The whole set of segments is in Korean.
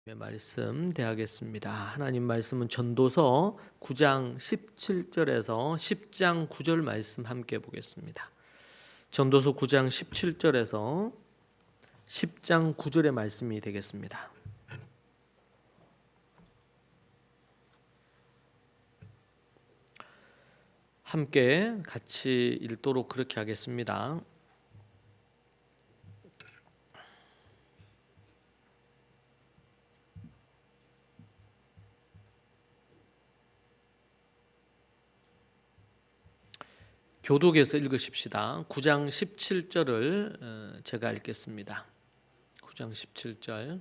말씀 대하겠습니다. 하나님 말씀은 전도서 9장 17절에서 10장 9절 말씀 함께 보겠습니다. 전도서 9장 17절에서 10장 9절의 말씀이 되겠습니다. 함께 같이 읽도록 그렇게 하겠습니다. 교독에서 읽으십시다. 9장 17절을 제가 읽겠습니다. 9장 17절.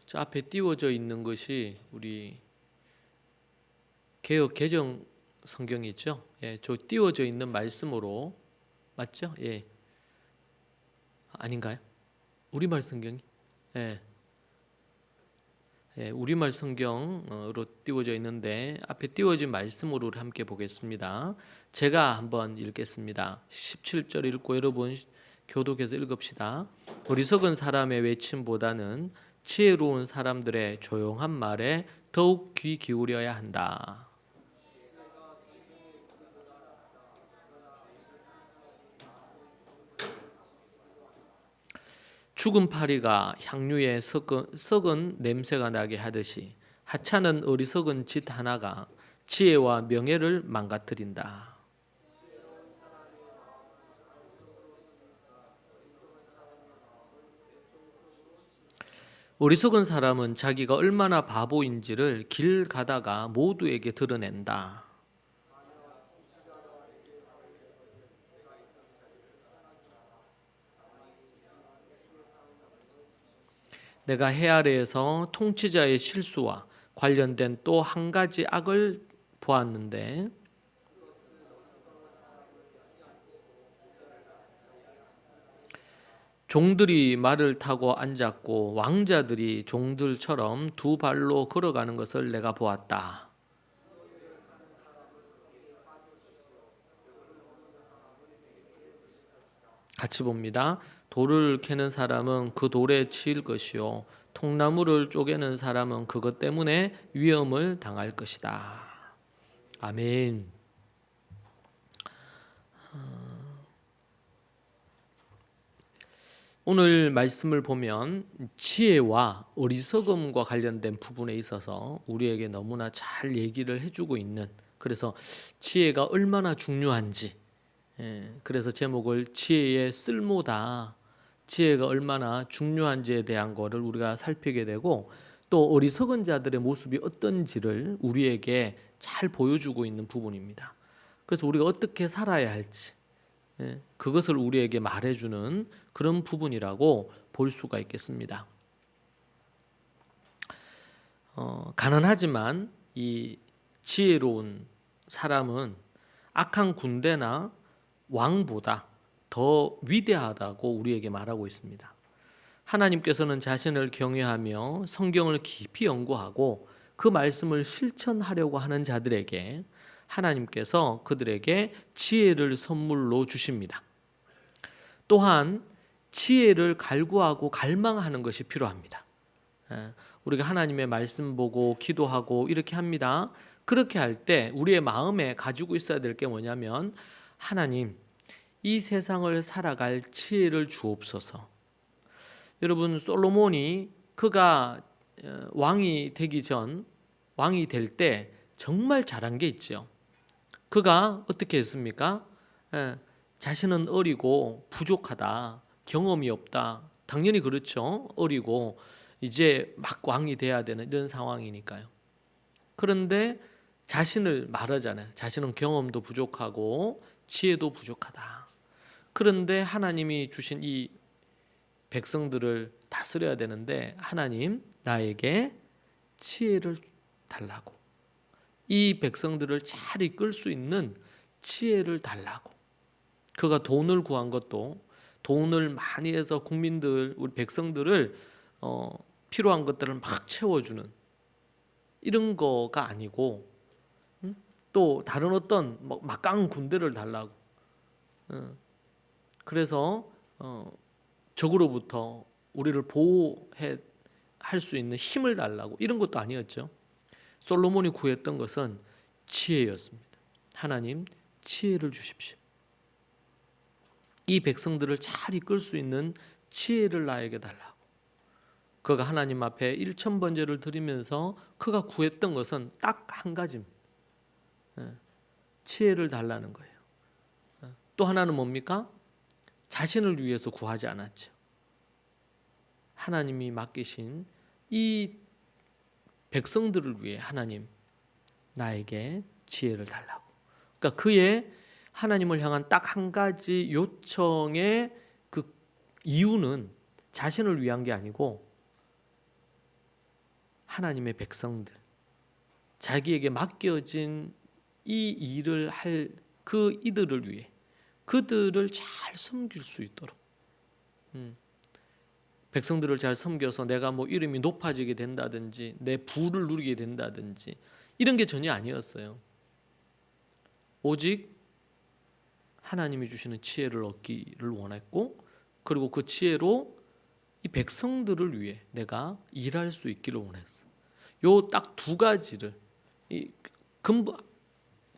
저 앞에 띄워져 있는 것이 우리 개역 개정 성경이 있죠. 예, 저 띄워져 있는 말씀으로 맞죠? 예, 아닌가요? 우리말 성경이? 예. 예, 우리말 성경으로 띄워져 있는데 앞에 띄워진 말씀으로 함께 보겠습니다. 제가 한번 읽겠습니다. 17절 읽고 여러분 교독해서 읽읍시다. 어리석은 사람의 외침보다는 지혜로운 사람들의 조용한 말에 더욱 귀 기울여야 한다. 죽은 파리가 향유에 썩은 냄새가 나게 하듯이 하찮은 어리석은 짓 하나가 지혜와 명예를 망가뜨린다. 어리석은 사람은 자기가 얼마나 바보인지를 길 가다가 모두에게 드러낸다. 내가 해 아래에서 통치자의 실수와 관련된 또 한 가지 악을 보았는데 종들이 말을 타고 앉았고 왕자들이 종들처럼 두 발로 걸어가는 것을 내가 보았다. 같이 봅니다. 돌을 캐는 사람은 그 돌에 치일 것이요 통나무를 쪼개는 사람은 그것 때문에 위험을 당할 것이다. 아멘. 오늘 말씀을 보면 지혜와 어리석음과 관련된 부분에 있어서 우리에게 너무나 잘 얘기를 해주고 있는, 그래서 지혜가 얼마나 중요한지, 그래서 제목을 지혜의 쓸모다, 지혜가 얼마나 중요한지에 대한 것을 우리가 살피게 되고, 또 어리석은 자들의 모습이 어떤지를 우리에게 잘 보여주고 있는 부분입니다. 그래서 우리가 어떻게 살아야 할지, 그것을 우리에게 말해주는 그런 부분이라고 볼 수가 있겠습니다. 가난하지만 이 지혜로운 사람은 악한 군대나 왕보다 더 위대하다고 우리에게 말하고 있습니다. 하나님께서는 자신을 경외하며 성경을 깊이 연구하고 그 말씀을 실천하려고 하는 자들에게 하나님께서 그들에게 지혜를 선물로 주십니다. 또한 지혜를 갈구하고 갈망하는 것이 필요합니다. 우리가 하나님의 말씀 보고 기도하고 이렇게 합니다. 그렇게 할 때 우리의 마음에 가지고 있어야 될 게 뭐냐면, 하나님, 이 세상을 살아갈 지혜를 주옵소서. 여러분, 솔로몬이 그가 왕이 되기 전, 왕이 될 때 정말 잘한 게 있죠. 그가 어떻게 했습니까? 자신은 어리고 부족하다, 경험이 없다. 당연히 그렇죠. 어리고 이제 막 왕이 돼야 되는 이런 상황이니까요. 그런데 자신을 말하잖아요. 자신은 경험도 부족하고 지혜도 부족하다. 그런데 하나님이 주신 이 백성들을 다스려야 되는데, 하나님, 나에게 지혜를 달라고, 이 백성들을 잘 이끌 수 있는 지혜를 달라고. 그가 돈을 구한 것도 돈을 많이 해서 국민들, 우리 백성들을 필요한 것들을 막 채워주는 이런 거가 아니고, 또 다른 어떤 막강한 군대를 달라고. 그래서 적으로부터 우리를 보호해 할 수 있는 힘을 달라고 이런 것도 아니었죠. 솔로몬이 구했던 것은 지혜였습니다. 하나님, 지혜를 주십시오. 이 백성들을 잘 이끌 수 있는 지혜를 나에게 달라고. 그가 하나님 앞에 1000번제를 드리면서 그가 구했던 것은 딱 한 가지입니다. 지혜를 달라는 거예요. 또 하나는 뭡니까? 자신을 위해서 구하지 않았죠. 하나님이 맡기신 이 백성들을 위해 하나님, 나에게 지혜를 달라고. 그러니까 그의 하나님을 향한 딱 한 가지 요청의 그 이유는 자신을 위한 게 아니고 하나님의 백성들, 자기에게 맡겨진 이 일을 할 그 이들을 위해 그들을 잘 섬길 수 있도록 백성들을 잘 섬겨서 내가 뭐 이름이 높아지게 된다든지 내 부를 누리게 된다든지 이런 게 전혀 아니었어요. 오직 하나님이 주시는 지혜를 얻기를 원했고, 그리고 그 지혜로 이 백성들을 위해 내가 일할 수 있기를 원했어. 요 딱 두 가지를 이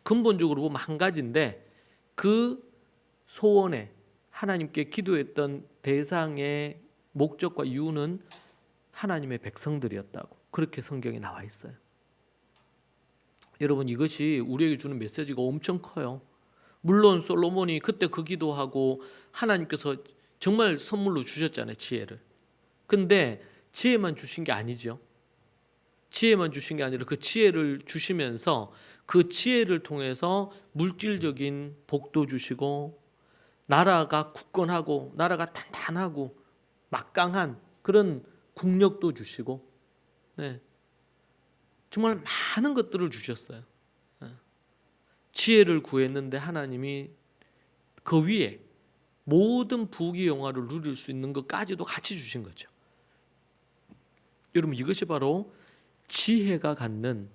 근본적으로 보면 한 가지인데 그 소원에 하나님께 기도했던 대상의 목적과 이유는 하나님의 백성들이었다고 그렇게 성경에 나와 있어요. 여러분, 이것이 우리에게 주는 메시지가 엄청 커요. 물론 솔로몬이 그때 그 기도하고 하나님께서 정말 선물로 주셨잖아요, 지혜를. 근데 지혜만 주신 게 아니죠. 지혜만 주신 게 아니라 그 지혜를 주시면서 그 지혜를 통해서 물질적인 복도 주시고 나라가 굳건하고 나라가 탄탄하고 막강한 그런 국력도 주시고, 네, 정말 많은 것들을 주셨어요. 지혜를 구했는데 하나님이 그 위에 모든 부귀 영화를 누릴 수 있는 것까지도 같이 주신 거죠. 여러분, 이것이 바로 지혜가 갖는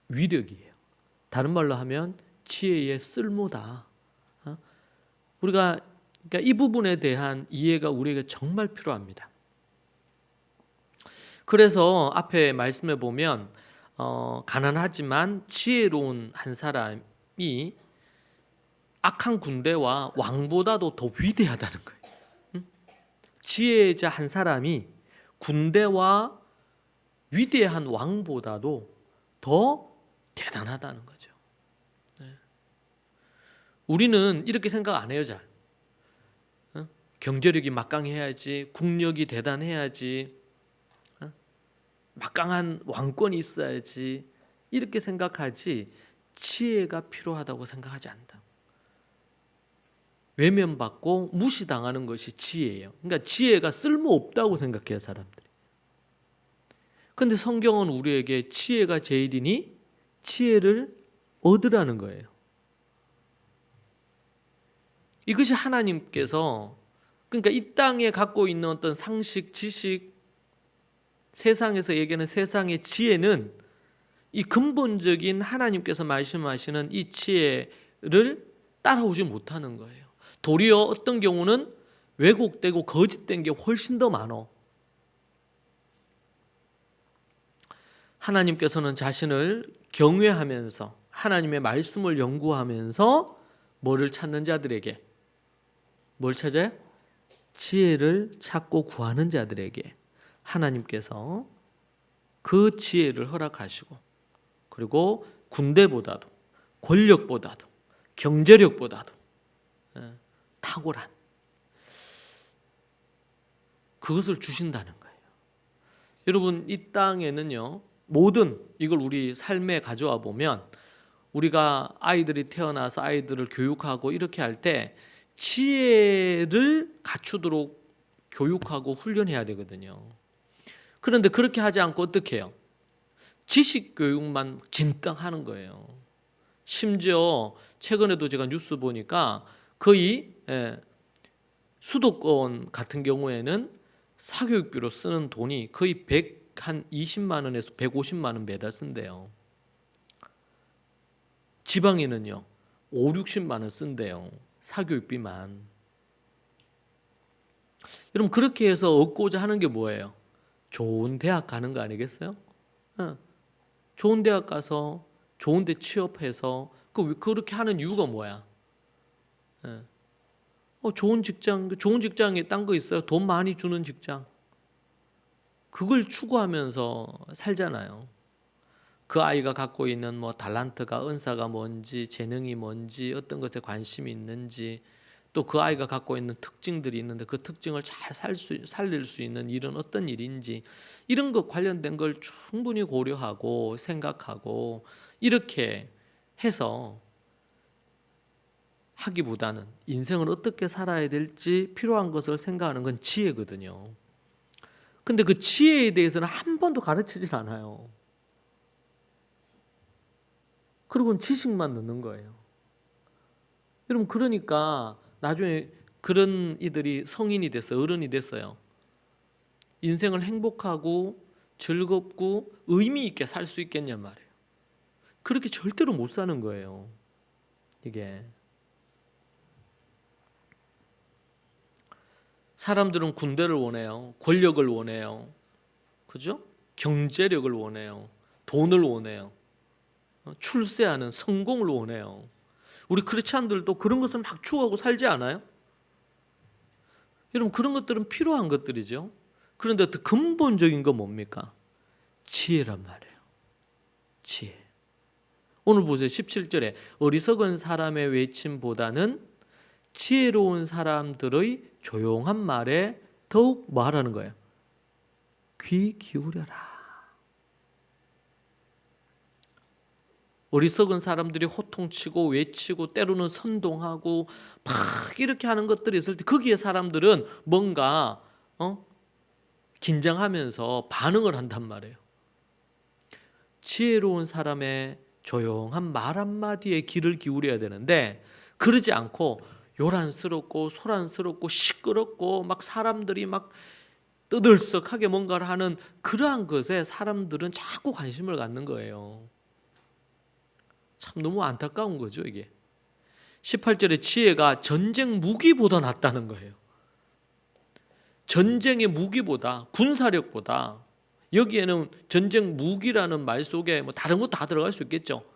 위력이에요. 다른 말로 하면 지혜의 쓸모다. 우리가 그러니까 이 부분에 대한 이해가 우리에게 정말 필요합니다. 그래서 앞에 말씀해 보면 가난하지만 지혜로운 한 사람이 악한 군대와 왕보다도 더 위대하다는 거예요. 지혜자 한 사람이 군대와 위대한 왕보다도 더 대단하다는 거죠. 우리는 이렇게 생각 안 해요, 잘. 경제력이 막강해야지, 국력이 대단해야지, 막강한 왕권이 있어야지 이렇게 생각하지 지혜가 필요하다고 생각하지 않는다. 외면받고 무시당하는 것이 지혜예요. 그러니까 지혜가 쓸모없다고 생각해요, 사람들이. 그런데 성경은 우리에게 지혜가 제일이니 지혜를 얻으라는 거예요. 이것이 하나님께서, 그러니까 이 땅에 갖고 있는 어떤 상식, 지식, 세상에서 얘기하는 세상의 지혜는 이 근본적인 하나님께서 말씀하시는 이 지혜를 따라오지 못하는 거예요. 도리어 어떤 경우는 왜곡되고 거짓된 게 훨씬 더 많어. 하나님께서는 자신을 경외하면서 하나님의 말씀을 연구하면서 뭐를 찾는 자들에게, 뭘 찾아요? 지혜를 찾고 구하는 자들에게 하나님께서 그 지혜를 허락하시고, 그리고 군대보다도 권력보다도 경제력보다도 탁월한 그것을 주신다는 거예요. 여러분, 이 땅에는요, 모든 이걸 우리 삶에 가져와 보면 우리가 아이들이 태어나서 아이들을 교육하고 이렇게 할 때 지혜를 갖추도록 교육하고 훈련해야 되거든요. 그런데 그렇게 하지 않고 어떻게 해요? 지식 교육만 진땅 하는 거예요. 심지어 최근에도 제가 뉴스 보니까 거의 수도권 같은 경우에는 사교육비로 쓰는 돈이 거의 120만 원에서 150만 원 매달 쓴대요. 지방에는요 5, 60만 원 쓴대요. 사교육비만. 여러분 그렇게 해서 얻고자 하는 게 뭐예요? 좋은 대학 가는 거 아니겠어요? 좋은 대학 가서 좋은 데 취업해서 그렇게 하는 이유가 뭐야? 좋은 직장에 딴 거 있어요? 돈 많이 주는 직장. 그걸 추구하면서 살잖아요. 그 아이가 갖고 있는 뭐 달란트가, 은사가 뭔지, 재능이 뭔지, 어떤 것에 관심이 있는지, 또 그 아이가 갖고 있는 특징들이 있는데 그 특징을 잘 살릴 수 있는 일은 어떤 일인지, 이런 것 관련된 걸 충분히 고려하고 생각하고 이렇게 해서 하기보다는 인생을 어떻게 살아야 될지 필요한 것을 생각하는 건 지혜거든요. 근데 그 지혜에 대해서는 한 번도 가르치질 않아요. 그리고는 지식만 넣는 거예요. 여러분 그러니까 나중에 그런 이들이 성인이 됐어요. 어른이 됐어요. 인생을 행복하고 즐겁고 의미 있게 살 수 있겠냔 말이에요. 그렇게 절대로 못 사는 거예요. 이게 사람들은 군대를 원해요. 권력을 원해요. 그죠? 경제력을 원해요. 돈을 원해요. 출세하는 성공을 원해요. 우리 크리스찬들도 그런 것을 막 추구하고 살지 않아요? 여러분 그런 것들은 필요한 것들이죠. 그런데 더 근본적인 건 뭡니까? 지혜란 말이에요. 지혜. 오늘 보세요. 17절에 어리석은 사람의 외침보다는 지혜로운 사람들의 조용한 말에 더욱 말하는 거예요. 귀 기울여라. 어리석은 사람들이 호통치고 외치고 때로는 선동하고 막 이렇게 하는 것들이 있을 때 거기에 사람들은 뭔가 긴장하면서 반응을 한단 말이에요. 지혜로운 사람의 조용한 말 한마디에 귀를 기울여야 되는데 그러지 않고 요란스럽고 소란스럽고 시끄럽고 막 사람들이 막 떠들썩하게 뭔가를 하는 그러한 것에 사람들은 자꾸 관심을 갖는 거예요. 참 너무 안타까운 거죠 이게. 18절에 지혜가 전쟁 무기보다 낫다는 거예요. 전쟁의 무기보다, 군사력보다, 여기에는 전쟁 무기라는 말 속에 뭐 다른 거 다 들어갈 수 있겠죠.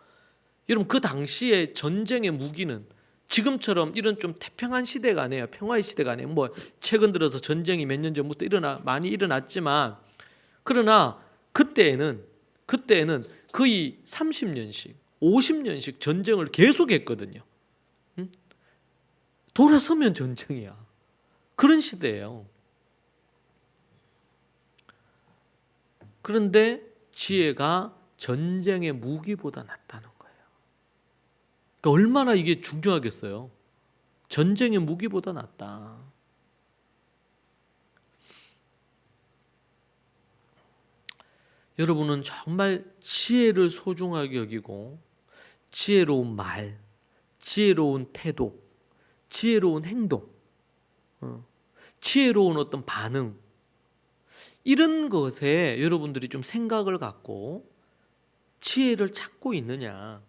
여러분 그 당시에 전쟁의 무기는 지금처럼 이런 좀 태평한 시대가 아니에요. 평화의 시대가 아니에요. 뭐 최근 들어서 전쟁이 몇 년 전부터 많이 일어났지만, 그러나 그때에는 거의 30년씩 50년씩 전쟁을 계속했거든요. 돌아서면 전쟁이야. 그런 시대예요. 그런데 지혜가 전쟁의 무기보다 낫다는 거예요. 그러니까 얼마나 이게 중요하겠어요. 전쟁의 무기보다 낫다. 여러분은 정말 지혜를 소중하게 여기고 지혜로운 말, 지혜로운 태도, 지혜로운 행동, 지혜로운 어떤 반응, 이런 것에 여러분들이 좀 생각을 갖고 지혜를 찾고 있느냐.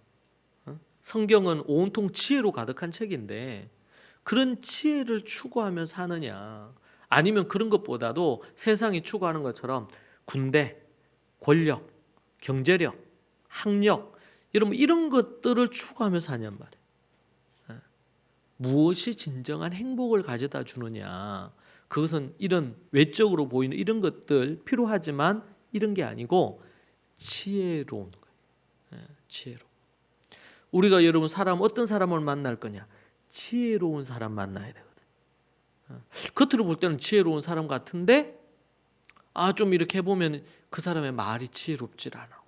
성경은 온통 지혜로 가득한 책인데 그런 지혜를 추구하며 사느냐, 아니면 그런 것보다도 세상이 추구하는 것처럼 군대, 권력, 경제력, 학력, 여러분 이런 것들을 추구하며 사냔 말이에요. 무엇이 진정한 행복을 가져다 주느냐, 그것은 이런 외적으로 보이는 이런 것들 필요하지만 이런 게 아니고 지혜로운 거예요. 지혜로. 우리가 여러분 어떤 사람을 만날 거냐? 지혜로운 사람 만나야 되거든. 겉으로 볼 때는 지혜로운 사람 같은데 좀 이렇게 해보면 그 사람의 말이 지혜롭질 않아.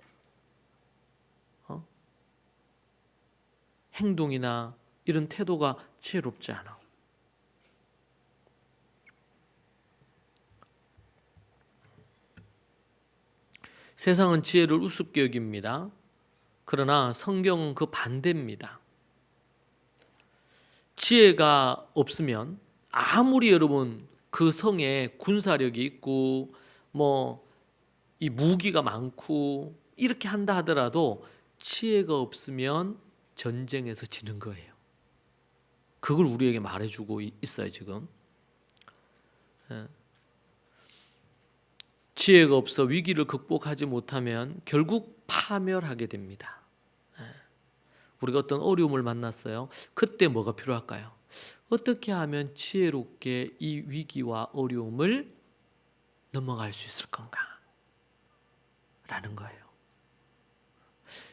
행동이나 이런 태도가 지혜롭지 않아. 세상은 지혜를 우습게 여깁니다. 그러나 성경은 그 반대입니다. 지혜가 없으면 아무리 여러분 그 성에 군사력이 있고 뭐 이 무기가 많고 이렇게 한다 하더라도 지혜가 없으면 전쟁에서 지는 거예요. 그걸 우리에게 말해주고 있어요 지금. 지혜가 없어 위기를 극복하지 못하면 결국 파멸하게 됩니다. 우리가 어떤 어려움을 만났어요. 그때 뭐가 필요할까요? 어떻게 하면 지혜롭게 이 위기와 어려움을 넘어갈 수 있을 건가? 라는 거예요.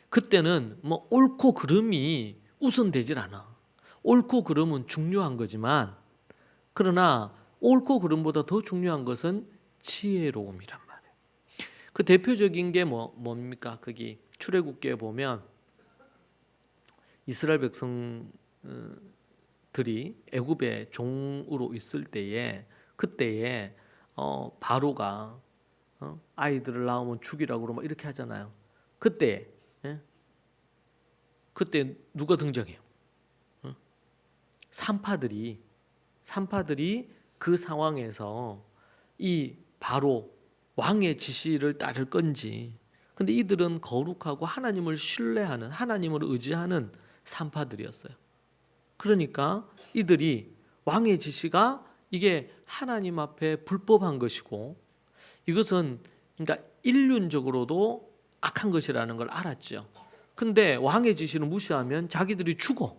그때는 뭐 옳고 그름이 우선되질 않아. 옳고 그름은 중요한 거지만, 그러나 옳고 그름보다 더 중요한 것은 지혜로움이란 말이에요. 그 대표적인 게 뭡니까? 거기 출애굽기에 보면 이스라엘 백성들이 애굽의 종으로 있을 때에, 그때에 바로가 아이들을 낳으면 죽이라고 그러면 이렇게 하잖아요. 그때 누가 등장해요? 산파들이 그 상황에서 이 바로 왕의 지시를 따를 건지. 근데 이들은 거룩하고 하나님을 신뢰하는, 하나님을 의지하는 산파들이었어요. 그러니까 이들이 왕의 지시가 이게 하나님 앞에 불법한 것이고, 이것은 그러니까 인륜적으로도 악한 것이라는 걸 알았죠. 근데 왕의 지시를 무시하면 자기들이 죽어.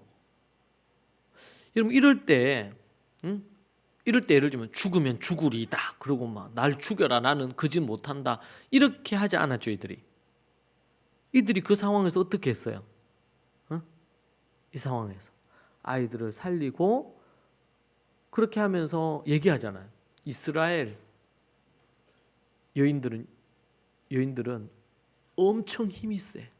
여러분 이럴 때 예를 들면 죽으면 죽으리다. 그러고 막 날 죽여라. 나는 그 짓 못한다. 이렇게 하지 않았죠, 이들이 그 상황에서 어떻게 했어요? 이 상황에서 아이들을 살리고 그렇게 하면서 얘기하잖아요. 이스라엘 여인들은 엄청 힘이 세.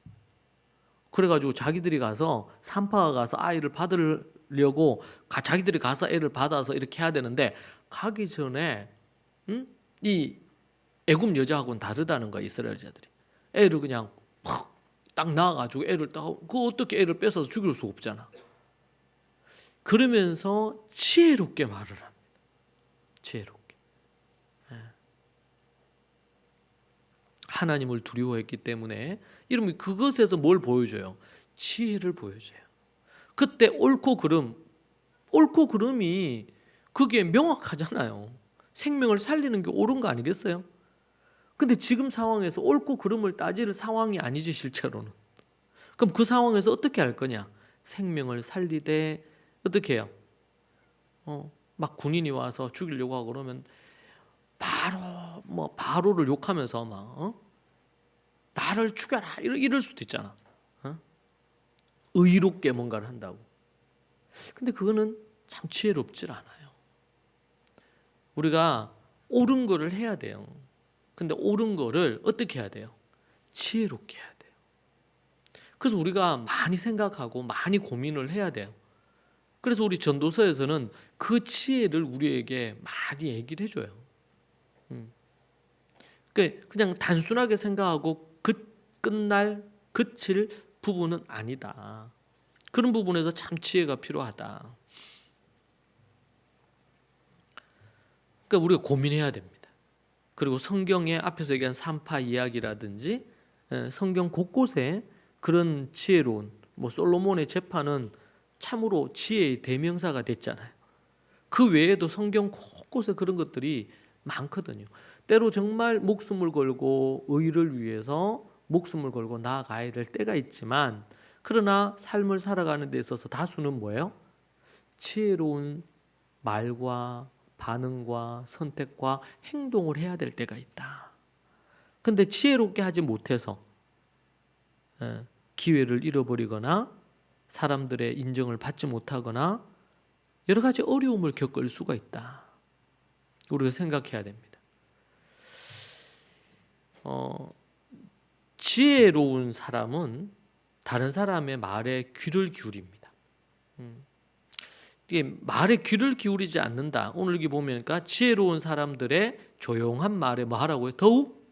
그래가지고 자기들이 가서 산파가 가서 아이를 받으려고 자기들이 가서 애를 받아서 이렇게 해야 되는데, 가기 전에 이 애굽 여자하고는 다르다는 거야. 이스라엘 여자들이 애를 그냥 딱 낳아가지고 애를 어떻게 애를 뺏어서 죽일 수 없잖아. 그러면서 지혜롭게 말을 합니다. 지혜롭게. 하나님을 두려워했기 때문에 이러면 그것에서 뭘 보여줘요? 지혜를 보여줘요. 그때 옳고 그름이 그게 명확하잖아요. 생명을 살리는 게 옳은 거 아니겠어요? 근데 지금 상황에서 옳고 그름을 따질 상황이 아니지, 실제로는. 그럼 그 상황에서 어떻게 할 거냐? 생명을 살리되 어떻게 해요? 막 군인이 와서 죽이려고 하고 그러면 바로를 욕하면서 막 나를 죽여라 이럴 수도 있잖아. 의롭게 뭔가를 한다고. 근데 그거는 참 지혜롭질 않아요. 우리가 옳은 거를 해야 돼요. 근데 옳은 거를 어떻게 해야 돼요? 지혜롭게 해야 돼요. 그래서 우리가 많이 생각하고 많이 고민을 해야 돼요. 그래서 우리 전도서에서는 그 지혜를 우리에게 많이 얘기를 해줘요. 그냥 단순하게 생각하고 그칠 부분은 아니다. 그런 부분에서 참 지혜가 필요하다. 그러니까 우리가 고민해야 됩니다. 그리고 성경의 앞에서 얘기한 산파 이야기라든지 성경 곳곳에 그런 지혜로운 솔로몬의 재판은 참으로 지혜의 대명사가 됐잖아요. 그 외에도 성경 곳곳에 그런 것들이 많거든요. 때로 정말 목숨을 걸고 의를 위해서 목숨을 걸고 나아가야 될 때가 있지만, 그러나 삶을 살아가는 데 있어서 다수는 뭐예요? 지혜로운 말과 반응과 선택과 행동을 해야 될 때가 있다. 근데 지혜롭게 하지 못해서 기회를 잃어버리거나 사람들의 인정을 받지 못하거나 여러 가지 어려움을 겪을 수가 있다. 우리가 생각해야 됩니다. 지혜로운 사람은 다른 사람의 말에 귀를 기울입니다. 이게 말에 귀를 기울이지 않는다. 오늘 여기 보면 지혜로운 사람들의 조용한 말에 뭐 하라고요? 더욱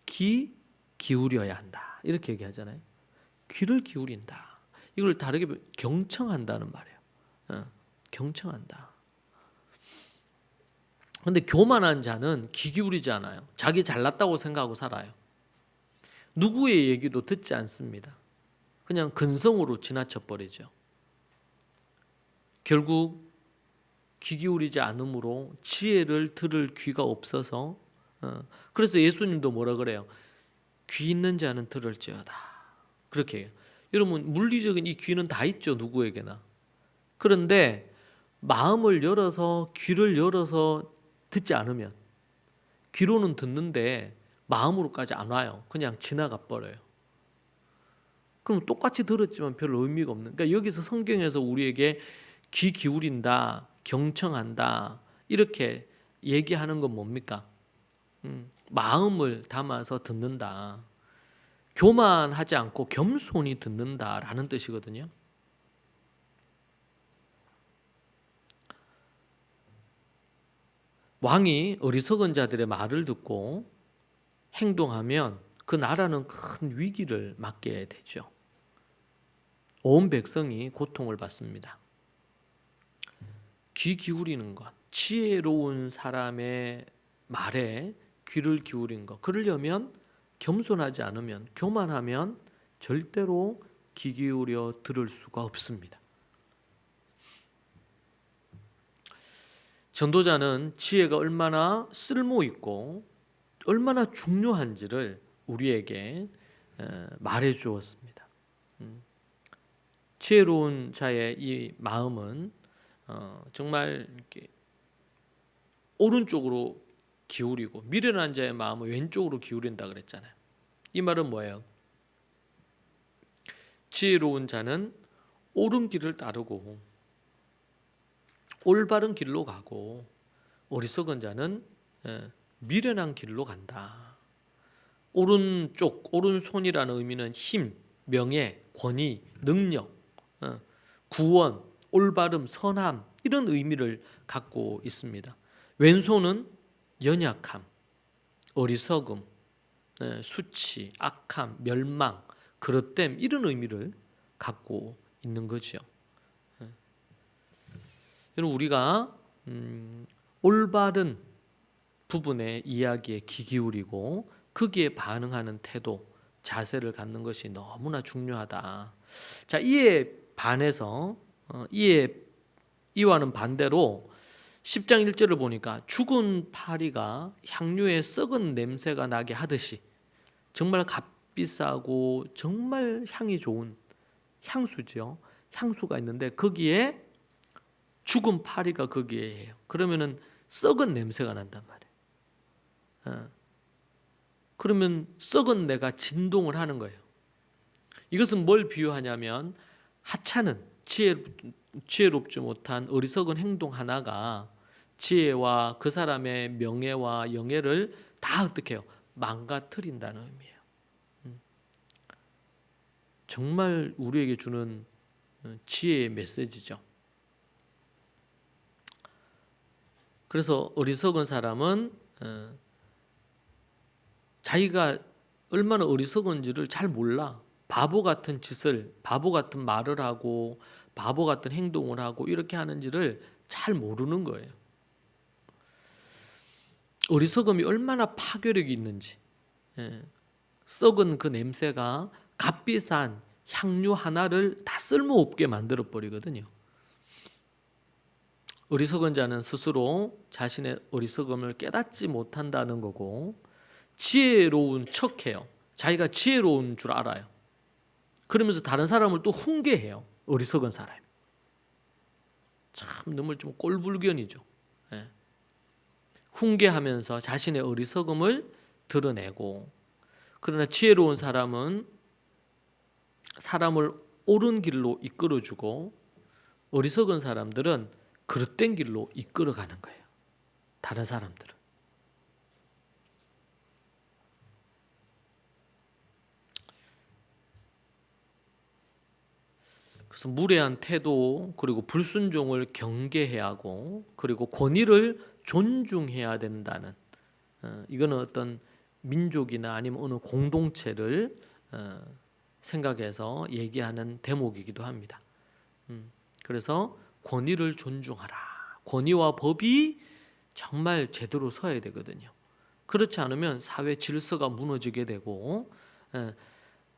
기울여야 한다. 이렇게 얘기하잖아요. 귀를 기울인다. 이걸 다르게 경청한다는 말이에요. 경청한다. 그런데 교만한 자는 귀 기울이지 않아요. 자기 잘났다고 생각하고 살아요. 누구의 얘기도 듣지 않습니다. 그냥 근성으로 지나쳐 버리죠. 결국 귀 기울이지 않으므로 지혜를 들을 귀가 없어서 그래서 예수님도 뭐라 그래요? 귀 있는 자는 들을지어다. 그렇게 해요. 여러분 물리적인 이 귀는 다 있죠. 누구에게나. 그런데 마음을 열어서 귀를 열어서 듣지 않으면 귀로는 듣는데 마음으로까지 안 와요. 그냥 지나가 버려요. 그럼 똑같이 들었지만 별 의미가 없는. 그러니까 여기서 성경에서 우리에게 귀 기울인다, 경청한다 이렇게 얘기하는 건 뭡니까? 마음을 담아서 듣는다. 교만하지 않고 겸손히 듣는다라는 뜻이거든요. 왕이 어리석은 자들의 말을 듣고 행동하면 그 나라는 큰 위기를 맞게 되죠. 온 백성이 고통을 받습니다. 귀 기울이는 것, 지혜로운 사람의 말에 귀를 기울인 것. 그러려면 겸손하지 않으면, 교만하면 절대로 귀 기울여 들을 수가 없습니다. 전도자는 지혜가 얼마나 쓸모 있고 얼마나 중요한지를 우리에게 말해 주었습니다. 지혜로운 자의 이 마음은 정말 이렇게 오른쪽으로 기울이고 미련한 자의 마음은 왼쪽으로 기울인다 그랬잖아요. 이 말은 뭐예요? 지혜로운 자는 옳은 길을 따르고 올바른 길로 가고 어리석은 자는 미련한 길로 간다. 오른쪽, 오른손이라는 의미는 힘, 명예, 권위, 능력, 구원, 올바름, 선함 이런 의미를 갖고 있습니다. 왼손은 연약함, 어리석음, 수치, 악함, 멸망, 그릇됨 이런 의미를 갖고 있는 거죠. 여러분 우리가 올바른 부분의 이야기에 귀 기울이고 거기에 반응하는 태도, 자세를 갖는 것이 너무나 중요하다. 자, 이에 반해서 이와는 반대로 10장 1절을 보니까 죽은 파리가 향유에 썩은 냄새가 나게 하듯이 정말 값비싸고 정말 향이 좋은 향수죠. 향수가 있는데 거기에 죽은 파리가 거기에 해요. 그러면은 썩은 냄새가 난단 말이에요. 그러면 썩은 내가 진동을 하는 거예요. 이것은 뭘 비유하냐면 하찮은 지혜롭지 못한 어리석은 행동 하나가 지혜와 그 사람의 명예와 영예를 다 어떻게 해요? 망가뜨린다는 의미예요. 정말 우리에게 주는 지혜의 메시지죠. 그래서 어리석은 사람은 자기가 얼마나 어리석은지를 잘 몰라. 바보 같은 짓을, 바보 같은 말을 하고 바보 같은 행동을 하고 이렇게 하는지를 잘 모르는 거예요. 어리석음이 얼마나 파괴력이 있는지, 썩은 그 냄새가 값비싼 향유 하나를 다 쓸모없게 만들어 버리거든요. 어리석은 자는 스스로 자신의 어리석음을 깨닫지 못한다는 거고 지혜로운 척해요. 자기가 지혜로운 줄 알아요. 그러면서 다른 사람을 또 훈계해요. 어리석은 사람이. 참 너무 좀 꼴불견이죠. 훈계하면서 자신의 어리석음을 드러내고, 그러나 지혜로운 사람은 사람을 옳은 길로 이끌어주고 어리석은 사람들은 그릇된 길로 이끌어가는 거예요. 다른 사람들은. 그래서 무례한 태도 그리고 불순종을 경계해야 하고 그리고 권위를 존중해야 된다는 이거는 어떤 민족이나 아니면 어느 공동체를 생각해서 얘기하는 대목이기도 합니다. 그래서 권위를 존중하라. 권위와 법이 정말 제대로 서야 되거든요. 그렇지 않으면 사회 질서가 무너지게 되고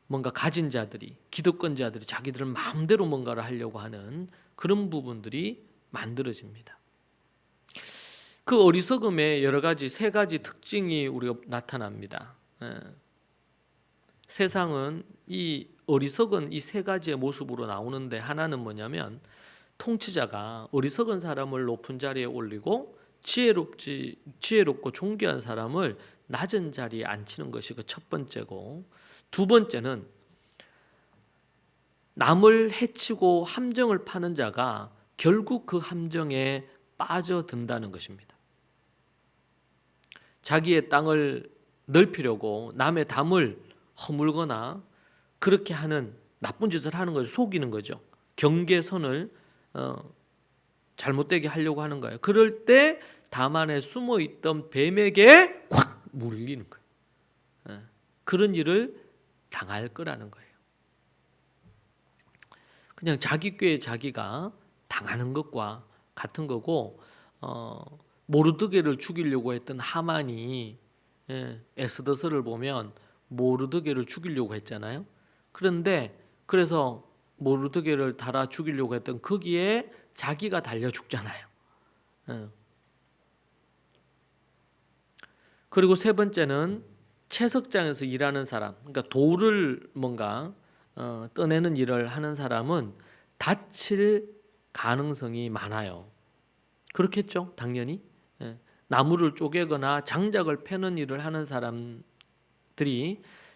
뭔가 가진 자들이, 기득권자들이 자기들 마음대로 뭔가를 하려고 하는 그런 부분들이 만들어집니다. 그 어리석음의 여러 가지 세 가지 특징이 우리가 나타납니다. 세상은 이 어리석은 이 세 가지의 모습으로 나오는데, 하나는 뭐냐면 통치자가 어리석은 사람을 높은 자리에 올리고 지혜롭고 존귀한 사람을 낮은 자리에 앉히는 것이 그 첫 번째고, 두 번째는 남을 해치고 함정을 파는 자가 결국 그 함정에 빠져든다는 것입니다. 자기의 땅을 넓히려고 남의 담을 허물거나 그렇게 하는 나쁜 짓을 하는 거죠. 속이는 거죠. 경계선을 잘못되게 하려고 하는 거예요. 그럴 때 담 안에 숨어있던 뱀에게 확 물리는 거예요. 그런 일을 당할 거라는 거예요. 그냥 자기 꾀에 자기가 당하는 것과 같은 거고, 모르드게를 죽이려고 했던 하만이 에스더서를 보면 모르드게를 죽이려고 했잖아요. 그런데 그래서 모르드게를 달아 죽이려고 했던 거기에 자기가 달려 죽잖아요. 그리고 세 번째는 채석장에서 일하는 사람, 그러니까 돌을 뭔가 떠내는 일을 하는 사람은 다칠 가능성이 많아요. 그렇겠죠, 당연히. 나무를 쪼개거나 장작을 패는 일을 하는 사람들이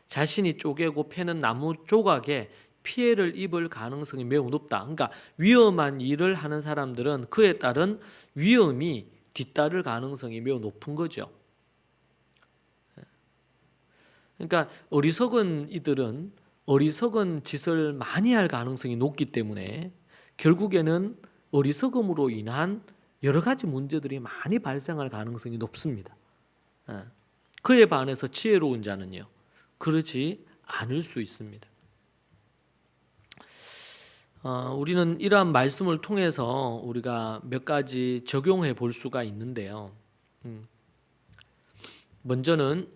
자신이 쪼개고 패는 나무 조각에 피해를 입을 가능성이 매우 높다. 그러니까 위험한 일을 하는 사람들은 그에 따른 위험이 뒤따를 가능성이 매우 높은 거죠. 그러니까 어리석은 이들은 어리석은 짓을 많이 할 가능성이 높기 때문에 결국에는 어리석음으로 인한 여러 가지 문제들이 많이 발생할 가능성이 높습니다. 그에 반해서 지혜로운 자는요, 그렇지 않을 수 있습니다. 우리는 이러한 말씀을 통해서 우리가 몇 가지 적용해 볼 수가 있는데요. 먼저는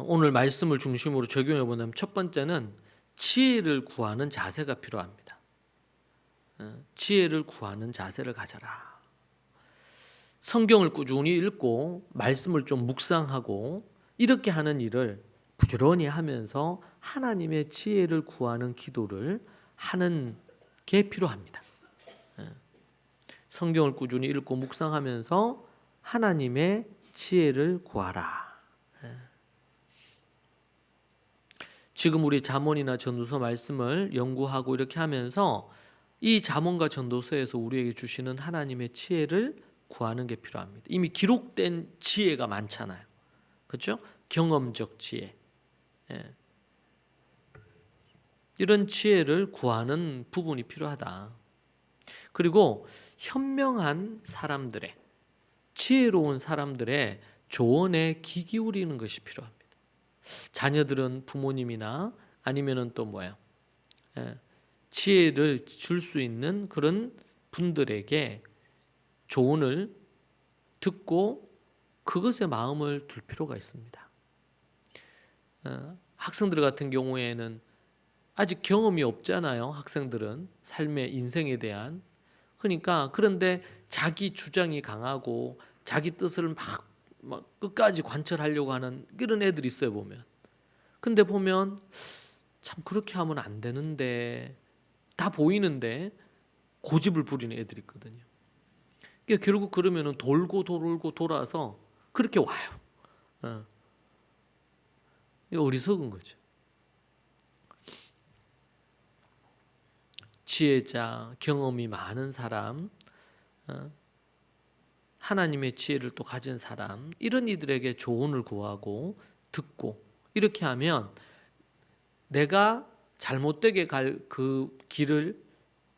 오늘 말씀을 중심으로 적용해 보면, 첫 번째는 지혜를 구하는 자세가 필요합니다. 지혜를 구하는 자세를 가져라. 성경을 꾸준히 읽고 말씀을 좀 묵상하고 이렇게 하는 일을 부지런히 하면서 하나님의 지혜를 구하는 기도를 하는 게 필요합니다. 성경을 꾸준히 읽고 묵상하면서 하나님의 지혜를 구하라. 지금 우리 잠언이나 전도서 말씀을 연구하고 이렇게 하면서 이 잠언과 전도서에서 우리에게 주시는 하나님의 지혜를 구하는 게 필요합니다. 이미 기록된 지혜가 많잖아요. 그렇죠? 경험적 지혜. 이런 지혜를 구하는 부분이 필요하다. 그리고 현명한 사람들의, 지혜로운 사람들의 조언에 귀 기울이는 것이 필요합니다. 자녀들은 부모님이나 아니면은 또 뭐예요? 지혜를 줄 수 있는 그런 분들에게 조언을 듣고 그것에 마음을 둘 필요가 있습니다. 학생들 같은 경우에는 아직 경험이 없잖아요. 학생들은 삶의 인생에 대한. 그러니까 그런데 자기 주장이 강하고 자기 뜻을 막 끝까지 관철하려고 하는 그런 애들이 있어요, 보면. 근데 보면 참 그렇게 하면 안 되는데, 다 보이는데 고집을 부리는 애들이 있거든요. 그러니까 결국 그러면은 돌고 돌아서 그렇게 와요. 이거 어리석은 거죠. 지혜자, 경험이 많은 사람, 하나님의 지혜를 또 가진 사람, 이런 이들에게 조언을 구하고 듣고 이렇게 하면 내가 잘못되게 갈 그 길을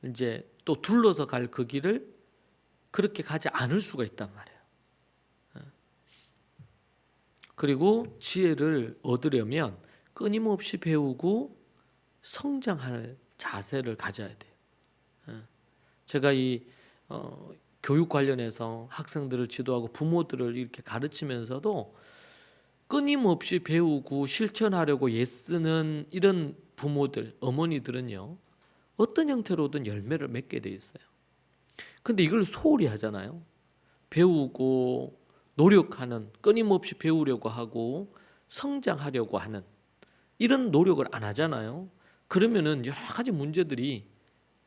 이제 또 둘러서 갈 그 길을 그렇게 가지 않을 수가 있단 말이에요. 그리고 지혜를 얻으려면 끊임없이 배우고 성장할 자세를 가져야 돼요. 제가 이 교육 관련해서 학생들을 지도하고 부모들을 이렇게 가르치면서도 끊임없이 배우고 실천하려고 애쓰는 이런 부모들, 어머니들은요, 어떤 형태로든 열매를 맺게 돼 있어요. 근데 이걸 소홀히 하잖아요. 배우고 노력하는, 끊임없이 배우려고 하고 성장하려고 하는 이런 노력을 안 하잖아요. 그러면은 여러 가지 문제들이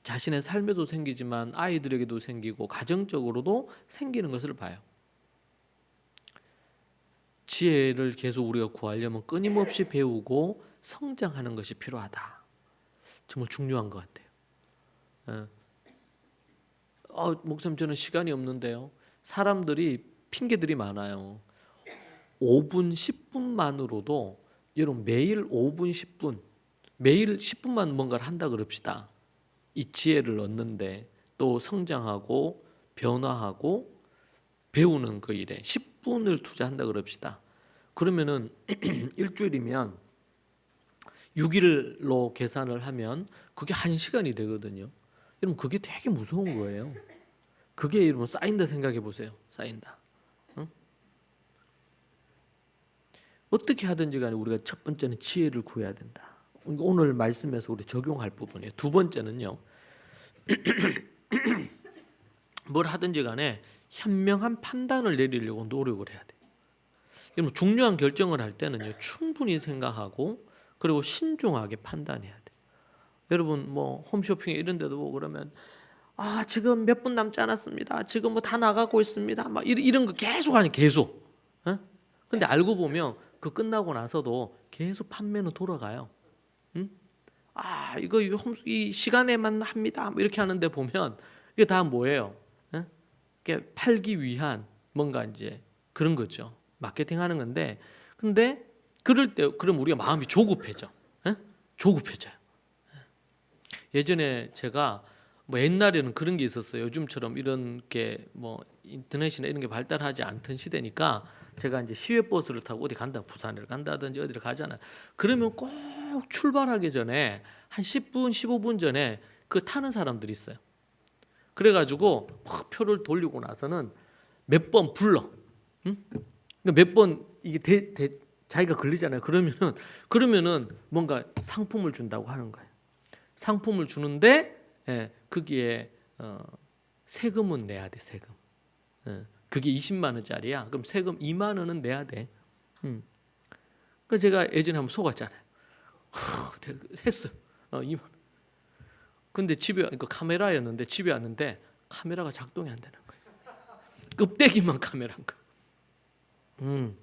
자신의 삶에도 생기지만 아이들에게도 생기고 가정적으로도 생기는 것을 봐요. 지혜를 계속 우리가 구하려면 끊임없이 배우고 성장하는 것이 필요하다. 정말 중요한 것 같아요. 목사님 저는 시간이 없는데요. 사람들이 핑계들이 많아요. 5분, 10분만으로도 여러분 매일 5분, 10분 매일 10분만 뭔가를 한다 그럽시다. 이 지혜를 얻는데 또 성장하고 변화하고 배우는 그 일에 10분을 투자한다 그럽시다. 그러면은 일주일이면 6일로 계산을 하면 그게 1시간이 되거든요. 여러분 그게 되게 무서운 거예요. 그게 여러분 쌓인다 생각해 보세요. 쌓인다. 응? 어떻게 하든지 간에 우리가 첫 번째는 지혜를 구해야 된다. 오늘 말씀에서 우리 적용할 부분이에요. 두 번째는요. 뭘 하든지 간에 현명한 판단을 내리려고 노력을 해야 돼요. 여러분 중요한 결정을 할 때는요. 충분히 생각하고 그리고 신중하게 판단해야 돼요. 여러분 뭐 홈쇼핑에 이런 데도 보고 그러면 지금 몇 분 남지 않았습니다. 지금 뭐 다 나가고 있습니다. 막 이런 거 계속 하니 계속. 근데 알고 보면 그 끝나고 나서도 계속 판매는 돌아가요. 응? 이거 이 시간에만 합니다. 뭐 이렇게 하는데 보면 이게 다 뭐예요? 이게 팔기 위한 뭔가 이제 그런 거죠. 마케팅하는 건데, 근데 그럴 때 그럼 우리가 마음이 조급해져. 조급해져요. 예전에 제가 뭐 옛날에는 그런 게 있었어요. 요즘처럼 이런 게 뭐 인터넷이나 이런 게 발달하지 않던 시대니까 제가 이제 시외버스를 타고 어디 간다, 부산을 간다든지 어디를 가잖아요. 그러면 꼭 출발하기 전에 한 10분, 15분 전에 그 타는 사람들이 있어요. 그래가지고 막 표를 돌리고 나서는 몇 번 불러. 응? 몇 번 이게 자기가 걸리잖아요. 그러면은 뭔가 상품을 준다고 하는 거예요. 상품을 주는데 거기에 세금은 내야 돼. 세금. 그게 20만 원짜리야. 그럼 세금 2만 원은 내야 돼. 그 제가 예전에 한번 속았잖아요. 했어요. 2만 원. 근데 집에 카메라였는데 집에 왔는데 카메라가 작동이 안 되는 거예요. 껍데기만 카메라인 거예요.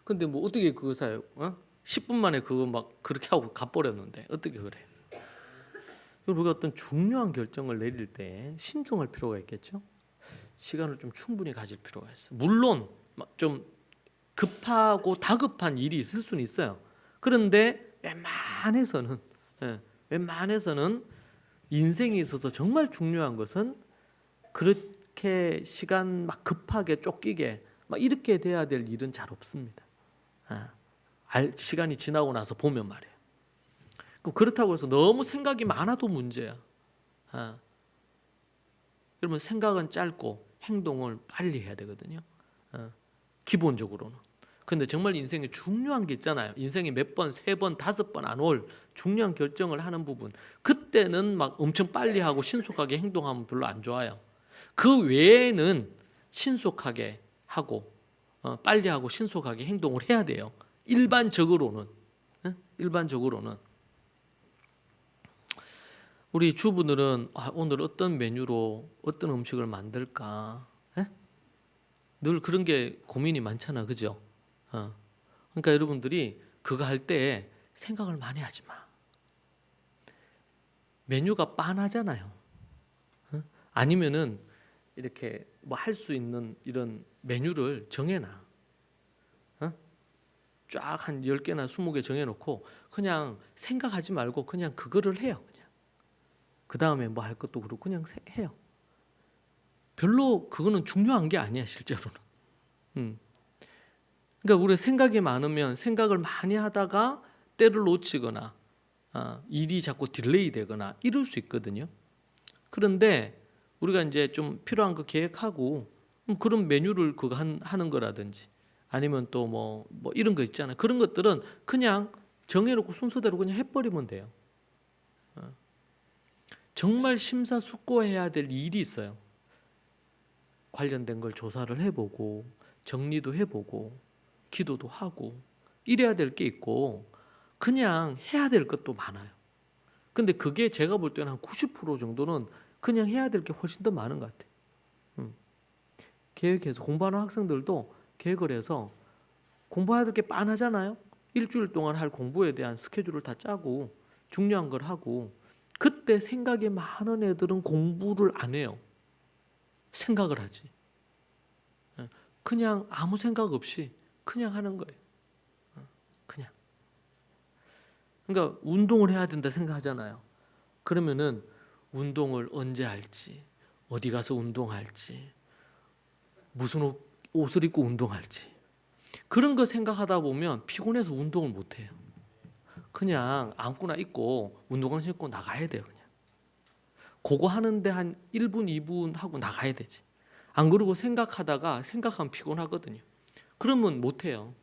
근데 뭐 어떻게 그거 사요? 10분 만에 그거 막 그렇게 하고 가버렸는데 어떻게 그래요? 우리가 어떤 중요한 결정을 내릴 때 신중할 필요가 있겠죠. 시간을 좀 충분히 가질 필요가 있어요. 물론 막 좀 급하고 다급한 일이 있을 수는 있어요. 그런데 웬만해서는 인생에 있어서 정말 중요한 것은 그렇게 시간 막 급하게 쫓기게 막 이렇게 돼야 될 일은 잘 없습니다. 시간이 지나고 나서 보면 말이에요. 그렇다고 해서 너무 생각이 많아도 문제야. 여러분 생각은 짧고 행동을 빨리 해야 되거든요. 기본적으로는. 근데 정말 인생에 중요한 게 있잖아요. 인생에 몇 번, 3번, 5번 안 올 중요한 결정을 하는 부분. 그때는 막 엄청 빨리 하고 신속하게 행동하면 별로 안 좋아요. 그 외에는 신속하게 하고 빨리 하고 신속하게 행동을 해야 돼요. 일반적으로는. 우리 주부들은 오늘 어떤 메뉴로 어떤 음식을 만들까? 늘 그런 게 고민이 많잖아, 그죠? 그러니까 여러분들이 그거 할 때 생각을 많이 하지 마. 메뉴가 빤하잖아요. 아니면은 이렇게 뭐 할 수 있는 이런 메뉴를 정해놔. 쫙 한 10개나 20개 정해놓고 그냥 생각하지 말고 그냥 그거를 해요. 그냥. 그 다음에 뭐 할 것도 그렇고 그냥 해요. 별로 그거는 중요한 게 아니야 실제로는. 그러니까 우리가 생각이 많으면 생각을 많이 하다가 때를 놓치거나 일이 자꾸 딜레이 되거나 이럴 수 있거든요. 그런데 우리가 이제 좀 필요한 거 계획하고 그런 메뉴를 그거 하는 거라든지 아니면 또 뭐 이런 거 있잖아요. 그런 것들은 그냥 정해놓고 순서대로 그냥 해버리면 돼요. 정말 심사숙고해야 될 일이 있어요. 관련된 걸 조사를 해보고 정리도 해보고 기도도 하고 이래야 될 게 있고 그냥 해야 될 것도 많아요. 근데 그게 제가 볼 때는 한 90% 정도는 그냥 해야 될 게 훨씬 더 많은 것 같아요. 계획해서 공부하는 학생들도 계획을 해서 공부해야 될 게 빤하잖아요. 일주일 동안 할 공부에 대한 스케줄을 다 짜고 중요한 걸 하고 그때 생각이 많은 애들은 공부를 안 해요. 생각을 하지. 그냥 아무 생각 없이 그냥 하는 거예요. 그냥. 그러니까 운동을 해야 된다 생각하잖아요. 그러면은 운동을 언제 할지, 어디 가서 운동할지, 무슨 옷을 입고 운동할지 그런 거 생각하다 보면 피곤해서 운동을 못 해요. 그냥 아무거나 입고 운동화 신고 나가야 돼요. 그냥 그거 하는데 한 1분, 2분 하고 나가야 되지. 안 그러고 생각하면 피곤하거든요. 그러면 못 해요.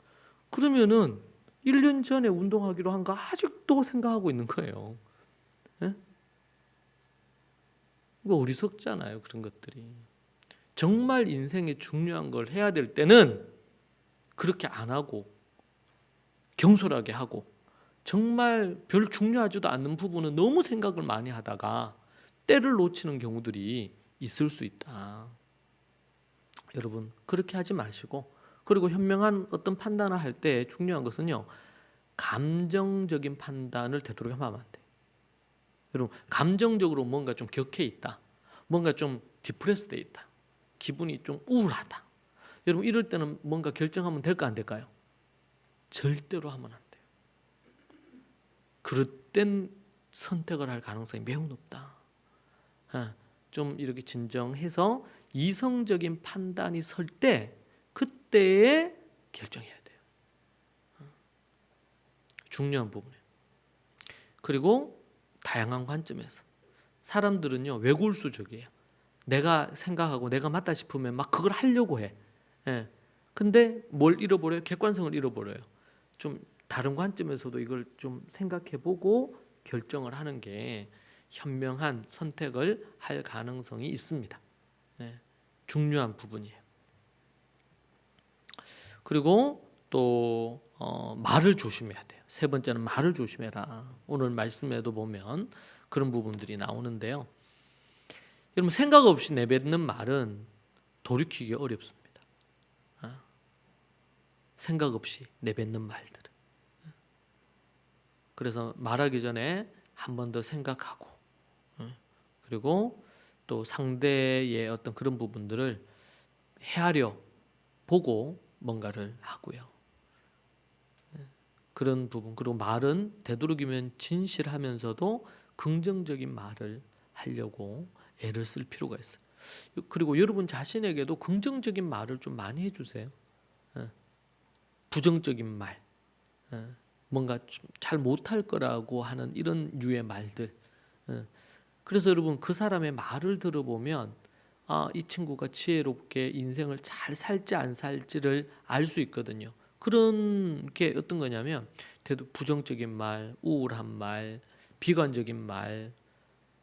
그러면은 1년 전에 운동하기로 한 거 아직도 생각하고 있는 거예요. 예? 이거 어리석잖아요. 그런 것들이. 정말 인생에 중요한 걸 해야 될 때는 그렇게 안 하고 경솔하게 하고 정말 별 중요하지도 않는 부분은 너무 생각을 많이 하다가 때를 놓치는 경우들이 있을 수 있다. 여러분 그렇게 하지 마시고 그리고 현명한 어떤 판단을 할 때 중요한 것은요. 감정적인 판단을 되도록 하면 안 돼요. 여러분 감정적으로 뭔가 좀 격해 있다. 뭔가 좀 디프레스돼 있다. 기분이 좀 우울하다. 여러분 이럴 때는 뭔가 결정하면 될까 안 될까요? 절대로 하면 안 돼요. 그럴 땐 선택을 할 가능성이 매우 높다. 좀 이렇게 진정해서 이성적인 판단이 설 때 그때에 결정해야 돼요. 중요한 부분이에요. 그리고 다양한 관점에서 사람들은요 외골수적이에요. 내가 생각하고 내가 맞다 싶으면 막 그걸 하려고 해. 근데 뭘 잃어버려요? 객관성을 잃어버려요. 좀 다른 관점에서도 이걸 좀 생각해보고 결정을 하는 게 현명한 선택을 할 가능성이 있습니다. 중요한 부분이에요. 그리고 또 말을 조심해야 돼요. 세 번째는 말을 조심해라. 오늘 말씀에도 보면 그런 부분들이 나오는데요. 여러분 생각 없이 내뱉는 말은 돌이키기 어렵습니다. 생각 없이 내뱉는 말들은. 그래서 말하기 전에 한 번 더 생각하고 그리고 또 상대의 어떤 그런 부분들을 헤아려 보고 뭔가를 하고요. 그런 부분 그리고 말은 되도록이면 진실하면서도 긍정적인 말을 하려고 애를 쓸 필요가 있어요. 그리고 여러분 자신에게도 긍정적인 말을 좀 많이 해주세요. 부정적인 말, 뭔가 잘 못할 거라고 하는 이런 류의 말들. 그래서 여러분 그 사람의 말을 들어보면 이 친구가 지혜롭게 인생을 잘 살지 안 살지를 알 수 있거든요. 그런 게 어떤 거냐면 부정적인 말, 우울한 말, 비관적인 말,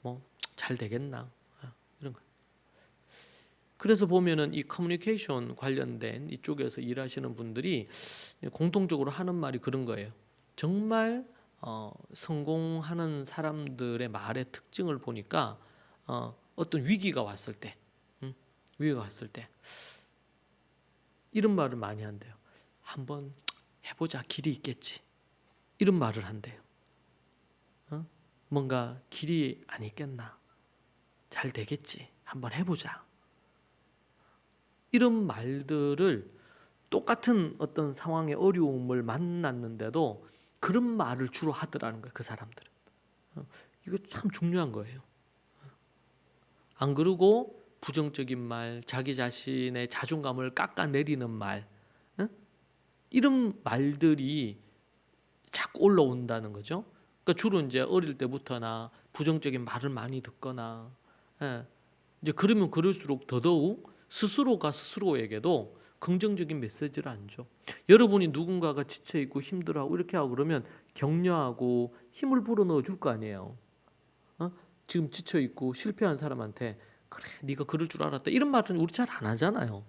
뭐 잘 되겠나 이런 거. 그래서 보면은 이 커뮤니케이션 관련된 이쪽에서 일하시는 분들이 공통적으로 하는 말이 그런 거예요. 정말 성공하는 사람들의 말의 특징을 보니까 어떤 위기가 왔을 때, 이런 말을 많이 한대요. 한번 해보자, 길이 있겠지. 이런 말을 한대요. 뭔가 길이 안 있겠나? 잘 되겠지. 한번 해보자. 이런 말들을 똑같은 어떤 상황의 어려움을 만났는데도 그런 말을 주로 하더라는 거예요. 그 사람들은. 이거 참 중요한 거예요. 안 그러고 부정적인 말, 자기 자신의 자존감을 깎아내리는 말, 이런 말들이 자꾸 올라온다는 거죠. 그러니까 주로 이제 어릴 때부터나 부정적인 말을 많이 듣거나, 이제 그러면 그럴수록 더더욱 스스로가 스스로에게도 긍정적인 메시지를 안 줘. 여러분이 누군가가 지쳐 있고 힘들어하고 이렇게 하고 그러면 격려하고 힘을 불어 넣어 줄 거 아니에요. 지금 지쳐 있고 실패한 사람한테 그래 네가 그럴 줄 알았다 이런 말은 우리 잘 안 하잖아요.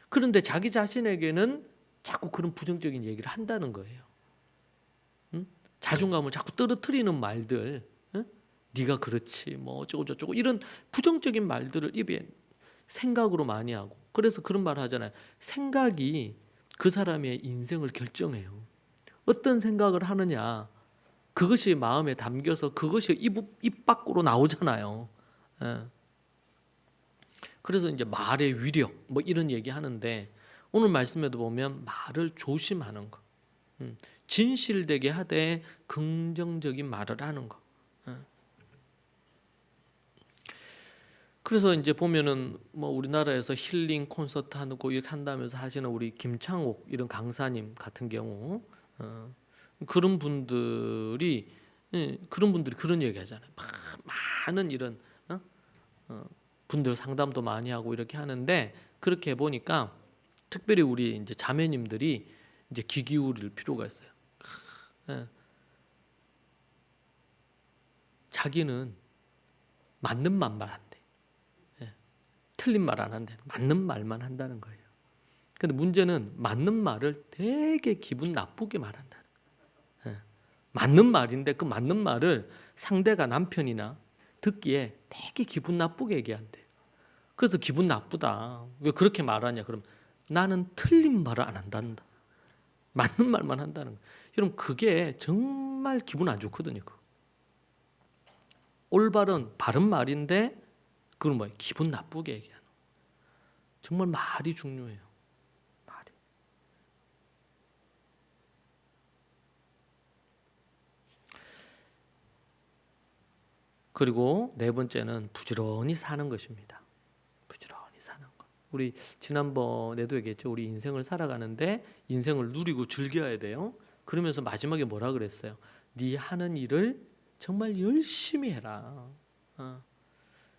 그런데 자기 자신에게는 자꾸 그런 부정적인 얘기를 한다는 거예요. 응? 자존감을 자꾸 떨어뜨리는 말들, 응? 네가 그렇지 뭐 어쩌고 저쩌고 이런 부정적인 말들을 입에 생각으로 많이 하고, 그래서 그런 말을 하잖아요. 생각이 그 사람의 인생을 결정해요. 어떤 생각을 하느냐 그것이 마음에 담겨서 그것이 입 밖으로 나오잖아요. 예. 그래서 이제 말의 위력 뭐 이런 얘기 하는데, 오늘 말씀에도 보면 말을 조심하는 거, 진실되게 하되 긍정적인 말을 하는 거. 예. 그래서 이제 보면은 뭐 우리나라에서 힐링 콘서트 하고 이렇게 한다면서 하시는 우리 김창옥 이런 강사님 같은 경우, 그런 분들이 그런 분들이 그런 얘기 하잖아요. 많은 이런 분들 상담도 많이 하고 이렇게 하는데, 그렇게 해 보니까 특별히 우리 이제 자매님들이 이제 귀 기울일 필요가 있어요. 예. 자기는 맞는 말만 한대. 예. 틀린 말 안 한대. 맞는 말만 한다는 거예요. 근데 문제는 맞는 말을 되게 기분 나쁘게 말한다. 예. 맞는 말인데 그 맞는 말을 상대가 남편이나 듣기에 되게 기분 나쁘게 얘기한대. 그래서 기분 나쁘다. 왜 그렇게 말하냐? 그럼 나는 틀린 말을 안 한단다. 맞는 말만 한다는 거예요. 여러분 그게 정말 기분 안 좋거든요. 올바른 바른 말인데 그건 뭐예요? 기분 나쁘게 얘기하는. 정말 말이 중요해요. 말이. 그리고 네 번째는 부지런히 사는 것입니다. 부지런히 사는 것. 우리 지난번에도 얘기했죠. 우리 인생을 살아가는데 인생을 누리고 즐겨야 돼요. 그러면서 마지막에 뭐라 그랬어요? 네 하는 일을 정말 열심히 해라.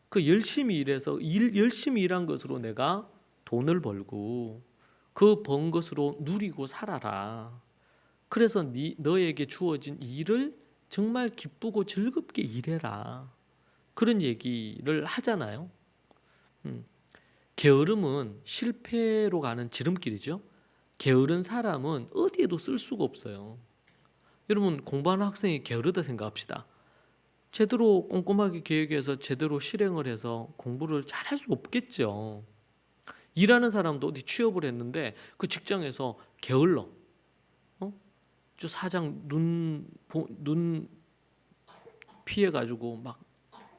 그 열심히 일해서 열심히 일한 것으로 내가 돈을 벌고 그 번 것으로 누리고 살아라. 그래서 너에게 주어진 일을 정말 기쁘고 즐겁게 일해라. 그런 얘기를 하잖아요. 게으름은 실패로 가는 지름길이죠. 게으른 사람은 어디에도 쓸 수가 없어요. 여러분 공부하는 학생이 게으르다 생각합시다. 제대로 꼼꼼하게 계획해서 제대로 실행을 해서 공부를 잘할 수 없겠죠. 일하는 사람도 어디 취업을 했는데 그 직장에서 게을러. 저 사장 눈 피해가지고 막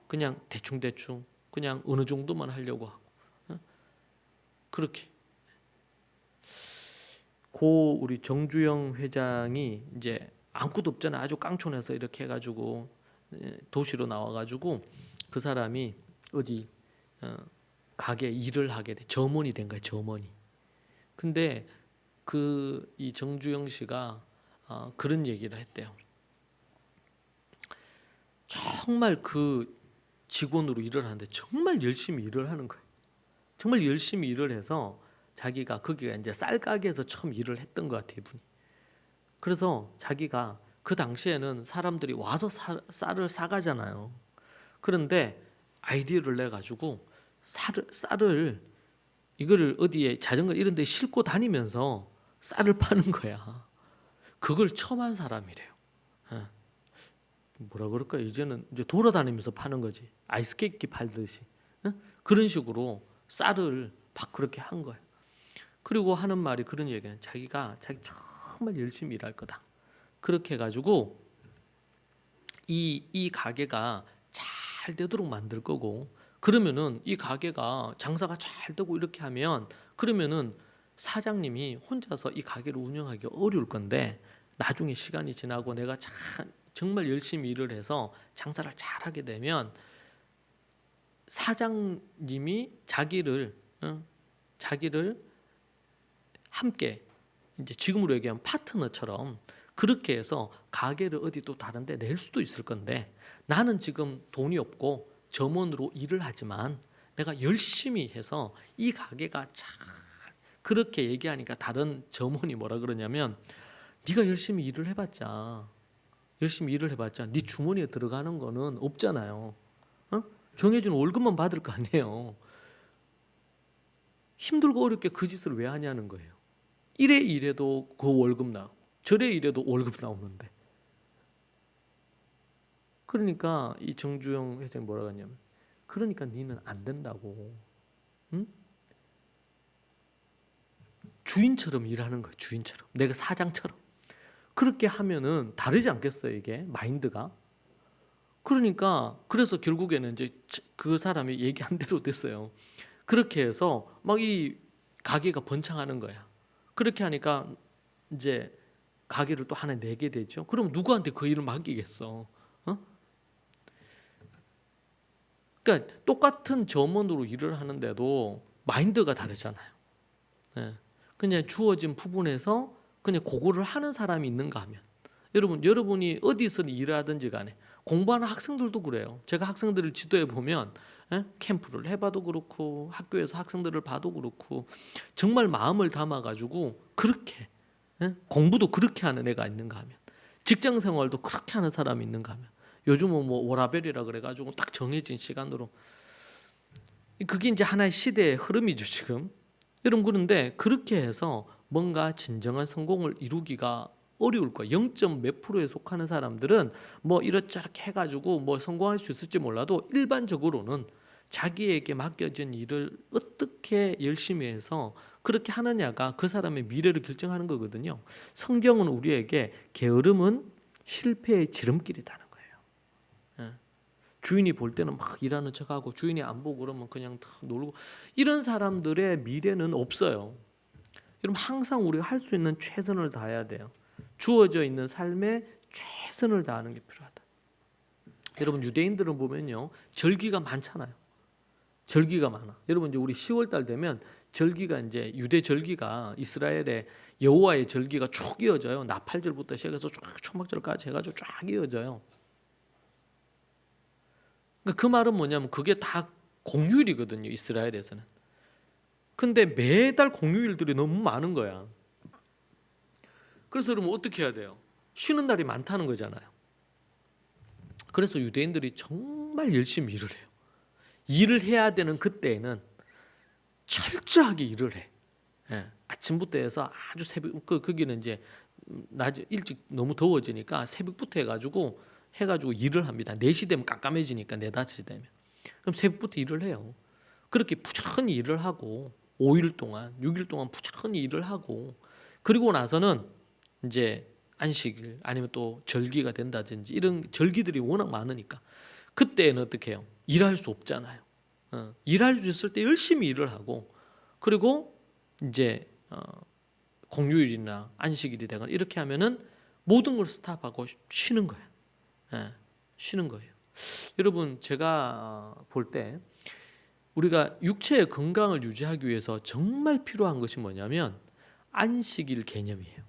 그냥 대충 그냥 어느 정도만 하려고 하고, 그렇게. 고 우리 정주영 회장이 이제 아무것도 없잖아. 아주 깡촌에서 이렇게 해가지고 도시로 나와가지고 그 사람이 어디 가게 일을 하게 돼. 점원이 된 거야. 점원이. 근데 그 이 정주영 씨가 그런 얘기를 했대요. 정말 그 직원으로 일을 하는데 정말 열심히 일을 하는 거예요. 정말 열심히 일을 해서 자기가 거기가 이제 쌀 가게에서 처음 일을 했던 것 같아요, 분이. 그래서 자기가 그 당시에는 사람들이 와서 쌀을 사가잖아요. 그런데 아이디어를 내 가지고 쌀을 이거를 어디에 자전거 이런 데 싣고 다니면서 쌀을 파는 거야. 그걸 처음 한 사람이래요. 예. 뭐라 그럴까? 이제는 이제 돌아다니면서 파는 거지. 아이스케이크 팔듯이. 그런 식으로 쌀을 막 그렇게 한 거예요. 그리고 하는 말이 그런 얘기는 자기가 자기 정말 열심히 일할 거다. 그렇게 해가지고 이 가게가 잘 되도록 만들 거고, 그러면은 이 가게가 장사가 잘 되고 이렇게 하면 그러면은 사장님이 혼자서 이 가게를 운영하기 어려울 건데, 나중에 시간이 지나고 내가 정말 열심히 일을 해서 장사를 잘하게 되면 사장님이 자기를 함께 이제 지금으로 얘기하면 파트너처럼 그렇게 해서 가게를 어디 또 다른 데 낼 수도 있을 건데, 나는 지금 돈이 없고 점원으로 일을 하지만 내가 열심히 해서 이 가게가 잘, 그렇게 얘기하니까 다른 점원이 뭐라 그러냐면, 네가 열심히 일을 해봤자 네 주머니에 들어가는 거는 없잖아요. 정해진 월급만 받을 거 아니에요. 힘들고 어렵게 그 짓을 왜 하냐는 거예요. 이래 일해도 그 월급 나오고 저래 일해도 월급 나오는데. 그러니까 이 정주영 회장이 뭐라고 하냐면, 그러니까 니는 안 된다고. 응? 주인처럼 일하는 거야. 주인처럼. 내가 사장처럼. 그렇게 하면은 다르지 않겠어요, 이게 마인드가. 그러니까 그래서 결국에는 이제 그 사람이 얘기한 대로 됐어요. 그렇게 해서 막 이 가게가 번창하는 거야. 그렇게 하니까 이제 가게를 또 하나 내게 되죠. 그럼 누구한테 그 일을 맡기겠어? 어? 그러니까 똑같은 점원으로 일을 하는데도 마인드가 다르잖아요. 예. 그냥 주어진 부분에서 그냥 그거를 하는 사람이 있는가 하면, 여러분이 어디서 일하든지 간에 공부하는 학생들도 그래요. 제가 학생들을 지도해 보면 캠프를 해봐도 그렇고 학교에서 학생들을 봐도 그렇고 정말 마음을 담아가지고 그렇게 공부도 그렇게 하는 애가 있는가 하면, 직장 생활도 그렇게 하는 사람이 있는가 하면, 요즘은 뭐 워라벨이라 그래가지고 딱 정해진 시간으로, 그게 이제 하나의 시대의 흐름이죠 지금. 여러분, 그런데 그렇게 해서 뭔가 진정한 성공을 이루기가 어려울 거야. 0. 몇 프로에 속하는 사람들은 뭐 이렇저렇게 해가지고 뭐 성공할 수 있을지 몰라도 일반적으로는 자기에게 맡겨진 일을 어떻게 열심히 해서 그렇게 하느냐가 그 사람의 미래를 결정하는 거거든요. 성경은 우리에게 게으름은 실패의 지름길이라는 거예요. 예. 주인이 볼 때는 막 일하는 척하고 주인이 안 보고 그러면 그냥 다 놀고, 이런 사람들의 미래는 없어요. 여러분, 항상 우리가 할 수 있는 최선을 다해야 돼요. 주어져 있는 삶에 최선을 다하는 게 필요하다. 여러분, 유대인들은 보면요, 절기가 많잖아요. 절기가 많아. 여러분, 이제 우리 10월 달 되면 절기가, 이제 유대 절기가, 이스라엘의 여호와의 절기가 쭉 이어져요. 나팔절부터 시작해서 쭉 초막절까지 해가지고 쫙 이어져요. 그 말은 뭐냐면 그게 다 공휴일이거든요, 이스라엘에서는. 근데 매달 공휴일들이 너무 많은 거야. 그래서 여러분 어떻게 해야 돼요? 쉬는 날이 많다는 거잖아요. 그래서 유대인들이 정말 열심히 일을 해요. 일을 해야 되는 그때에는 철저하게 일을 해. 예, 아침부터 해서 아주 새벽, 거기는 이제 낮에 일찍 너무 더워지니까 새벽부터 해가지고 일을 합니다. 4시 되면 깜깜해지니까 4, 5시 되면. 그럼 새벽부터 일을 해요. 그렇게 부지런히 일을 하고 5일 동안, 6일 동안 부지런히 일을 하고, 그리고 나서는 이제 안식일 아니면 또 절기가 된다든지 이런 절기들이 워낙 많으니까 그때는 어떻게 해요? 일할 수 없잖아요. 일할 수 있을 때 열심히 일을 하고, 그리고 이제 공휴일이나 안식일이 되거나 이렇게 하면은 모든 걸 스탑하고 쉬는 거예요. 쉬는 거예요. 여러분, 제가 볼 때 우리가 육체의 건강을 유지하기 위해서 정말 필요한 것이 뭐냐면 안식일 개념이에요.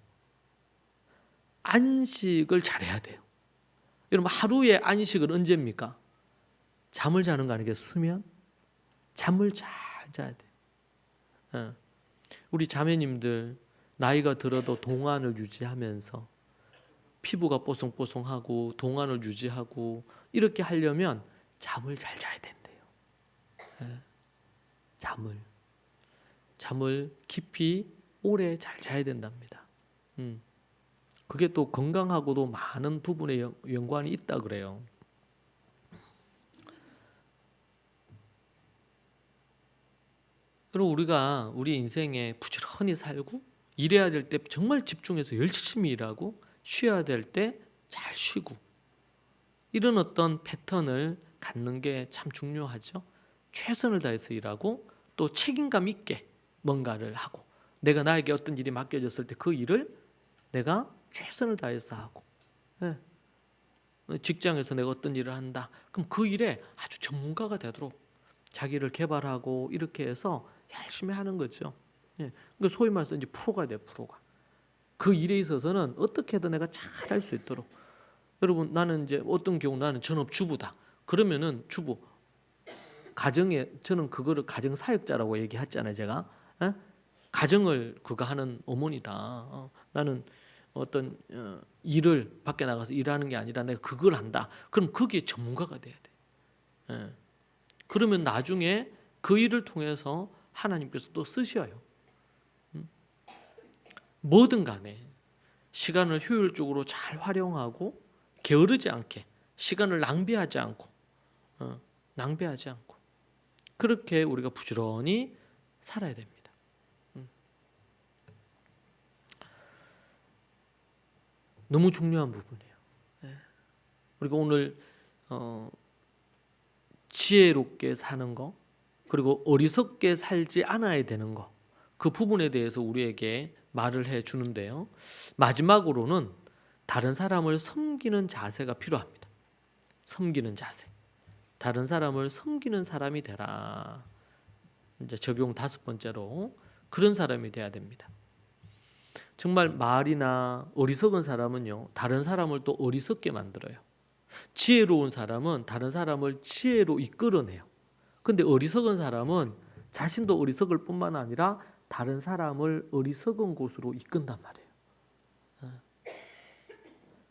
안식을 잘해야 돼요. 여러분, 하루의 안식은 언제입니까? 잠을 자는 거 아니겠어요? 수면? 잠을 잘 자야 돼. 우리 자매님들 나이가 들어도 동안을 유지하면서 피부가 뽀송뽀송하고 동안을 유지하고 이렇게 하려면 잠을 잘 자야 된대요. 잠을 깊이 오래 잘 자야 된답니다. 그게 또 건강하고도 많은 부분에 연관이 있다 그래요. 그리고 우리가 우리 인생에 부지런히 살고 일해야 될 때 정말 집중해서 열심히 일하고 쉬어야 될 때 잘 쉬고, 이런 어떤 패턴을 갖는 게 참 중요하죠. 최선을 다해서 일하고 또 책임감 있게 뭔가를 하고, 내가 나에게 어떤 일이 맡겨졌을 때 그 일을 내가 최선을 다해서 하고, 직장에서 내가 어떤 일을 한다. 그럼 그 일에 아주 전문가가 되도록 자기를 개발하고 이렇게 해서 열심히 하는 거죠. 그러니까 소위 말해서 이제 프로가 돼, 프로가. 그 일에 있어서는 어떻게든 내가 잘 할 수 있도록. 여러분, 나는 이제 어떤 경우 나는 전업주부다. 그러면은 주부, 가정에, 저는 그거를 가정사역자라고 얘기했잖아요, 제가. 가정을 그거 하는 어머니다. 나는 어떤 일을 밖에 나가서 일하는 게 아니라 내가 그걸 한다. 그럼 거기에 전문가가 돼야 돼. 그러면 나중에 그 일을 통해서 하나님께서 또 쓰셔요. 뭐든 간에 시간을 효율적으로 잘 활용하고 게으르지 않게 시간을 낭비하지 않고 그렇게 우리가 부지런히 살아야 됩니다. 너무 중요한 부분이에요. 우리가 오늘 지혜롭게 사는 거, 그리고 어리석게 살지 않아야 되는 거, 그 부분에 대해서 우리에게 말을 해 주는데요. 마지막으로는 다른 사람을 섬기는 자세가 필요합니다. 섬기는 자세. 다른 사람을 섬기는 사람이 되라. 이제 적용 5번째로 그런 사람이 돼야 됩니다. 정말 말이나 어리석은 사람은요, 다른 사람을 또 어리석게 만들어요. 지혜로운 사람은 다른 사람을 지혜로 이끌어내요. 근데 어리석은 사람은 자신도 어리석을 뿐만 아니라 다른 사람을 어리석은 곳으로 이끈단 말이에요.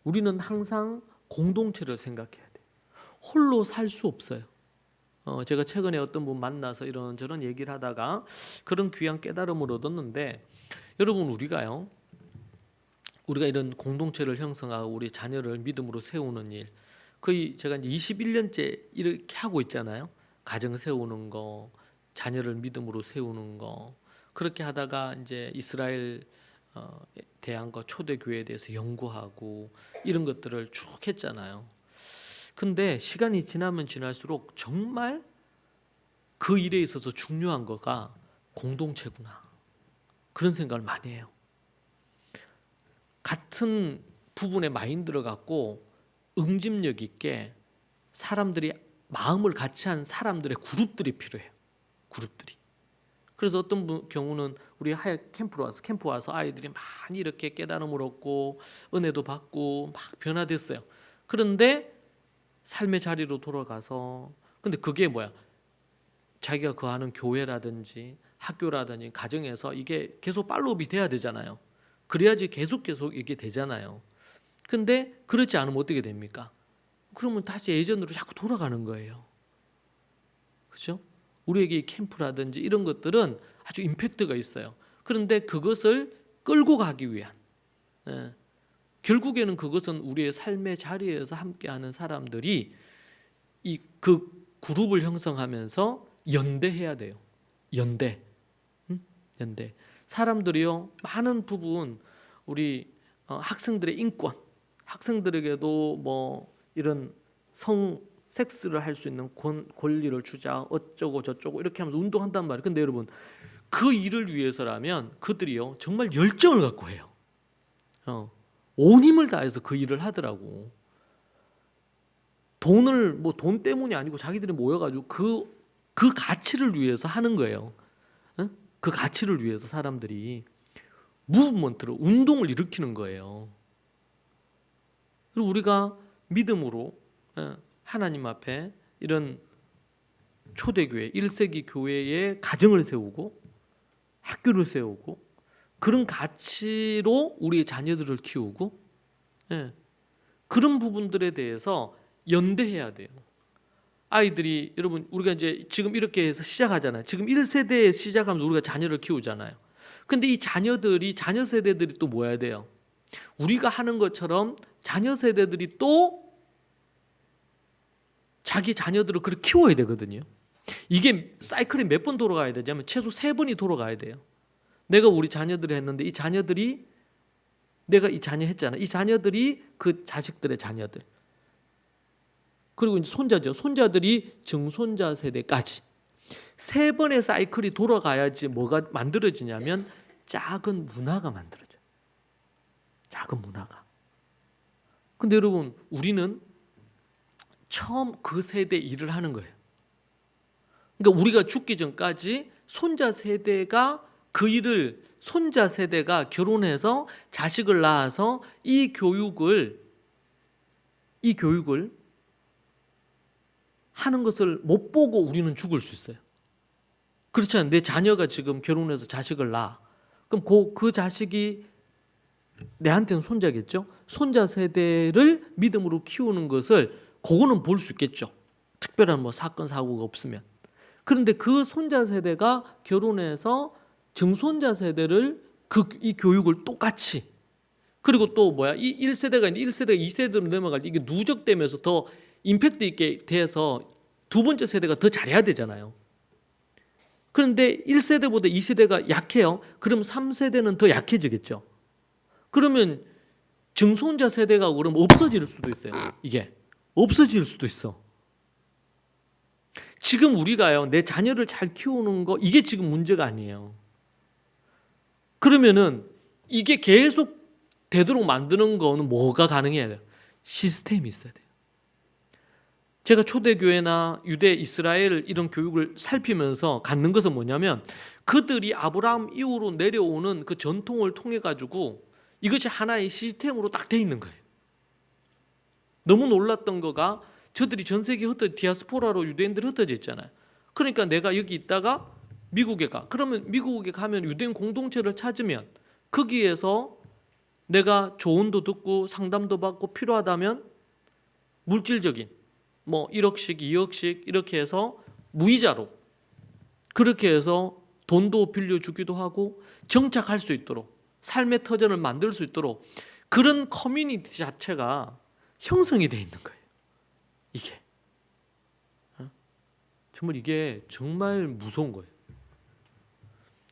우리는 항상 공동체를 생각해야 돼요. 홀로 살 수 없어요. 제가 최근에 어떤 분 만나서 이런저런 얘기를 하다가 그런 귀한 깨달음을 얻었는데, 여러분, 우리가 이런 공동체를 형성하고 우리 자녀를 믿음으로 세우는 일, 거의 제가 이제 21년째 이렇게 하고 있잖아요. 가정 세우는 거, 자녀를 믿음으로 세우는 거, 그렇게 하다가 이제 이스라엘 대안과 초대교회에 대해서 연구하고 이런 것들을 쭉 했잖아요. 근데 시간이 지나면 지날수록 정말 그 일에 있어서 중요한 거가 공동체구나, 그런 생각을 많이 해요. 같은 부분에 마인드를 갖고 응집력 있게 사람들이 마음을 같이 한 사람들의 그룹들이 필요해요. 그룹들이. 그래서 어떤 경우는 우리 캠프 와서 아이들이 많이 이렇게 깨달음을 얻고 은혜도 받고 막 변화됐어요. 그런데 삶의 자리로 돌아가서, 근데 그게 뭐야? 자기가 거하는 교회라든지 학교라든지 가정에서 이게 계속 팔로우업이 돼야 되잖아요. 그래야지 계속 이게 되잖아요. 근데 그렇지 않으면 어떻게 됩니까? 그러면 다시 예전으로 자꾸 돌아가는 거예요. 그렇죠? 우리에게 캠프라든지 이런 것들은 아주 임팩트가 있어요. 그런데 그것을 끌고 가기 위한, 결국에는 그것은 우리의 삶의 자리에서 함께하는 사람들이 그 그룹을 형성하면서 연대해야 돼요. 연대. 사람들이요, 많은 부분 우리 학생들의 인권, 학생들에게도 뭐 이런 섹스를 할 수 있는 권리를 주자, 어쩌고 저쩌고 이렇게 하면서 운동한단 말이에요. 근데 여러분, 그 일을 위해서라면 그들이요 정말 열정을 갖고 해요. 온 힘을 다해서 그 일을 하더라고. 돈 때문이 아니고 자기들이 모여가지고 그 가치를 위해서 하는 거예요. 그 가치를 위해서 사람들이 무브먼트로 운동을 일으키는 거예요. 그리고 우리가 믿음으로 하나님 앞에 이런 초대교회, 1세기 교회의 가정을 세우고 학교를 세우고 그런 가치로 우리의 자녀들을 키우고, 그런 부분들에 대해서 연대해야 돼요. 아이들이, 여러분, 우리가 이제 지금 이렇게 해서 시작하잖아요. 지금 1세대에 시작하면서 우리가 자녀를 키우잖아요. 근데 이 자녀 세대들이 또 뭐 해야 돼요? 우리가 하는 것처럼 자녀 세대들이 또 자기 자녀들을 그렇게 키워야 되거든요. 이게 사이클이 몇 번 돌아가야 되냐면 최소 3번이 돌아가야 돼요. 내가 우리 자녀들이 했는데 이 자녀들이, 내가 이 자녀 했잖아. 이 자녀들이 그 자식들의 자녀들, 그리고 이제 손자죠. 손자들이 증손자 세대까지 3번의 사이클이 돌아가야지 뭐가 만들어지냐면 작은 문화가 만들어져요. 작은 문화가. 근데 여러분, 우리는 처음 그 세대 일을 하는 거예요. 그러니까 우리가 죽기 전까지 손자 세대가 그 일을, 손자 세대가 결혼해서 자식을 낳아서 이 교육을 하는 것을 못 보고 우리는 죽을 수 있어요. 그렇지 않아요? 내 자녀가 지금 결혼해서 자식을 낳아. 그럼 그 자식이 내한테는 손자겠죠? 손자 세대를 믿음으로 키우는 것을 그거는 볼 수 있겠죠. 특별한 뭐 사건 사고가 없으면. 그런데 그 손자 세대가 결혼해서 증손자 세대를 이 교육을 똑같이, 그리고 또 이 1세대가 있는데 1세대가 2세대로 넘어갈 때 이게 누적되면서 더 임팩트 있게 돼서 두 번째 세대가 더 잘해야 되잖아요. 그런데 1세대보다 2세대가 약해요. 그럼 3세대는 더 약해지겠죠. 그러면 증손자 세대가 그럼 없어질 수도 있어요. 이게 없어질 수도 있어. 지금 우리가요, 내 자녀를 잘 키우는 거, 이게 지금 문제가 아니에요. 그러면은 이게 계속 되도록 만드는 거는 뭐가 가능해야 돼요? 시스템이 있어야 돼요. 제가 초대교회나 유대, 이스라엘 이런 교육을 살피면서 갖는 것은 뭐냐면, 그들이 아브라함 이후로 내려오는 그 전통을 통해 가지고 이것이 하나의 시스템으로 딱 돼 있는 거예요. 너무 놀랐던 거가, 저들이 전 세계 디아스포라로 유대인들이 흩어져 있잖아요. 그러니까 내가 여기 있다가 미국에 가. 그러면 미국에 가면 유대인 공동체를 찾으면 거기에서 내가 조언도 듣고 상담도 받고 필요하다면 물질적인 1억씩 2억씩 이렇게 해서 무이자로 그렇게 해서 돈도 빌려주기도 하고 정착할 수 있도록, 삶의 터전을 만들 수 있도록 그런 커뮤니티 자체가 형성이 돼 있는 거예요. 이게 정말 이게 정말 무서운 거예요.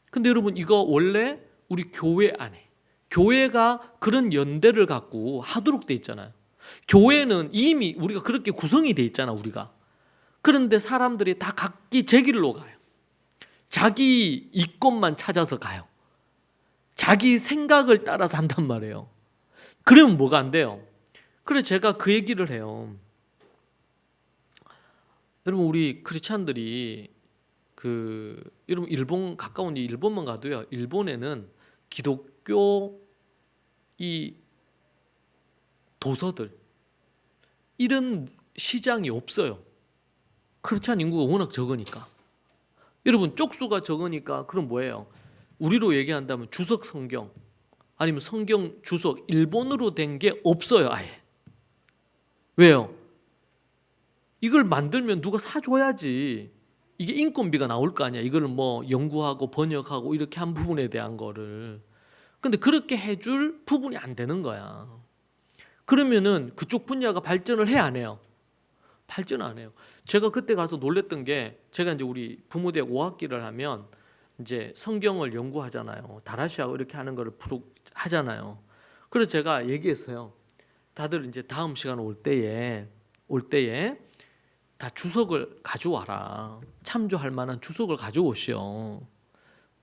근데 여러분, 이거 원래 우리 교회 안에, 교회가 그런 연대를 갖고 하도록 돼 있잖아요. 교회는 이미 우리가 그렇게 구성이 돼 있잖아, 우리가. 그런데 사람들이 다 각기 제 길로 가요. 자기 이권만 찾아서 가요. 자기 생각을 따라서 한단 말이에요. 그러면 뭐가 안 돼요? 그래서 제가 그 얘기를 해요. 여러분, 우리 크리스찬들이 여러분 일본 가까운 일본만 가도요, 일본에는 기독교 이 도서들 이런 시장이 없어요. 크리스찬 인구가 워낙 적으니까. 여러분, 쪽수가 적으니까 그럼 뭐예요? 우리로 얘기한다면 주석 성경, 아니면 성경 주석 일본어로 된 게 없어요, 아예. 왜요? 이걸 만들면 누가 사줘야지. 이게 인건비가 나올 거 아니야. 이걸 연구하고 번역하고 이렇게 한 부분에 대한 거를. 근데 그렇게 해줄 부분이 안 되는 거야. 그러면은 그쪽 분야가 발전을 해, 안 해요? 발전 안 해요. 제가 그때 가서 놀랬던 게, 제가 이제 우리 부모대학 5학기를 하면 이제 성경을 연구하잖아요. 다라시하고 이렇게 하는 거를 하잖아요. 그래서 제가 얘기했어요. 다들 이제 다음 시간 올 때에 다 주석을 가져와라. 참조할 만한 주석을 가져오시오.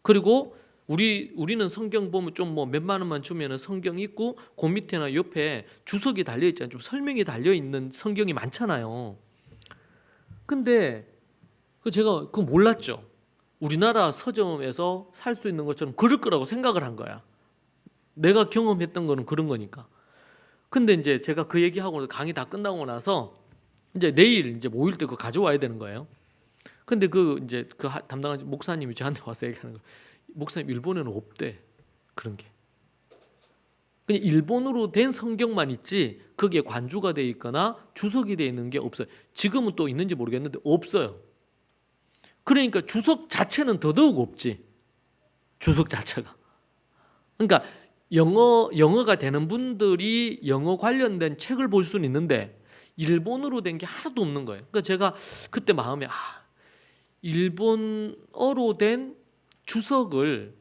그리고 우리는 성경 보면 좀 몇만 원만 주면은 성경 있고 그 밑에나 옆에 주석이 달려 있잖아요. 좀 설명이 달려 있는 성경이 많잖아요. 근데 제가 그거 몰랐죠. 우리나라 서점에서 살 수 있는 것처럼 그럴 거라고 생각을 한 거야. 내가 경험했던 거는 그런 거니까. 근데 이제 제가 그 얘기하고 강의 다 끝나고 나서 이제 내일 이제 모일 때 그거 가져와야 되는 거예요. 근데 이제 담당한 목사님이 저한테 와서 얘기하는 거예요. 목사님, 일본에는 없대, 그런 게. 그냥 일본어로 된 성경만 있지 거기에 관주가 돼 있거나 주석이 돼 있는 게 없어요. 지금은 또 있는지 모르겠는데 없어요. 그러니까 주석 자체는 더더욱 없지. 주석 자체가. 그러니까 영어가 되는 분들이 영어 관련된 책을 볼 수는 있는데 일본어로 된 게 하나도 없는 거예요. 그러니까 제가 그때 마음에 일본어로 된 주석을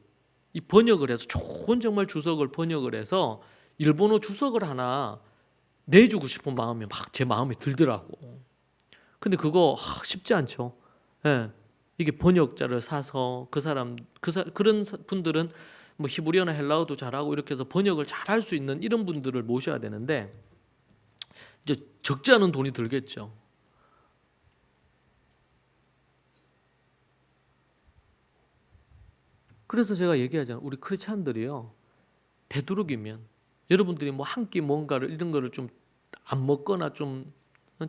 번역을 해서, 좋은 정말 주석을 번역을 해서 일본어 주석을 하나 내주고 싶은 마음이 막 제 마음에 들더라고. 근데 그거 쉽지 않죠. 예. 이게 번역자를 사서 그런 분들은 히브리어나 헬라어도 잘하고 이렇게 해서 번역을 잘할 수 있는 이런 분들을 모셔야 되는데 이제 적지 않은 돈이 들겠죠. 그래서 제가 얘기하잖아요. 우리 크리스찬들이요, 되도록이면 여러분들이 한 끼 뭔가를 이런 거를 좀 안 먹거나 좀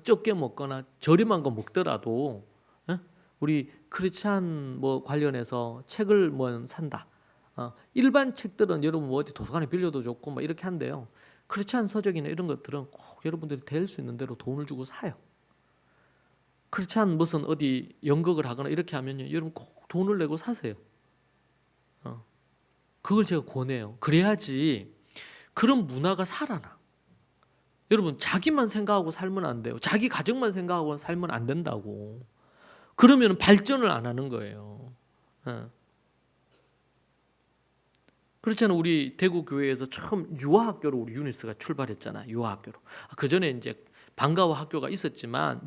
적게 먹거나 저렴한 거 먹더라도 우리 크리스찬 관련해서 책을 산다. 일반 책들은 여러분 어디 도서관에 빌려도 좋고 이렇게 한대요. 크리스찬 서적이나 이런 것들은 꼭 여러분들이 될 수 있는 대로 돈을 주고 사요. 그렇지 않은 무슨 어디 연극을 하거나 이렇게 하면요, 여러분 꼭 돈을 내고 사세요. 그걸 제가 권해요. 그래야지 그런 문화가 살아나. 여러분 자기만 생각하고 살면 안 돼요. 자기 가정만 생각하고 살면 안 된다고. 그러면 발전을 안 하는 거예요. 그렇잖아요. 우리 대구 교회에서 처음 유아학교로 우리 유니스가 출발했잖아. 유아학교로. 그 전에 이제 방과후 학교가 있었지만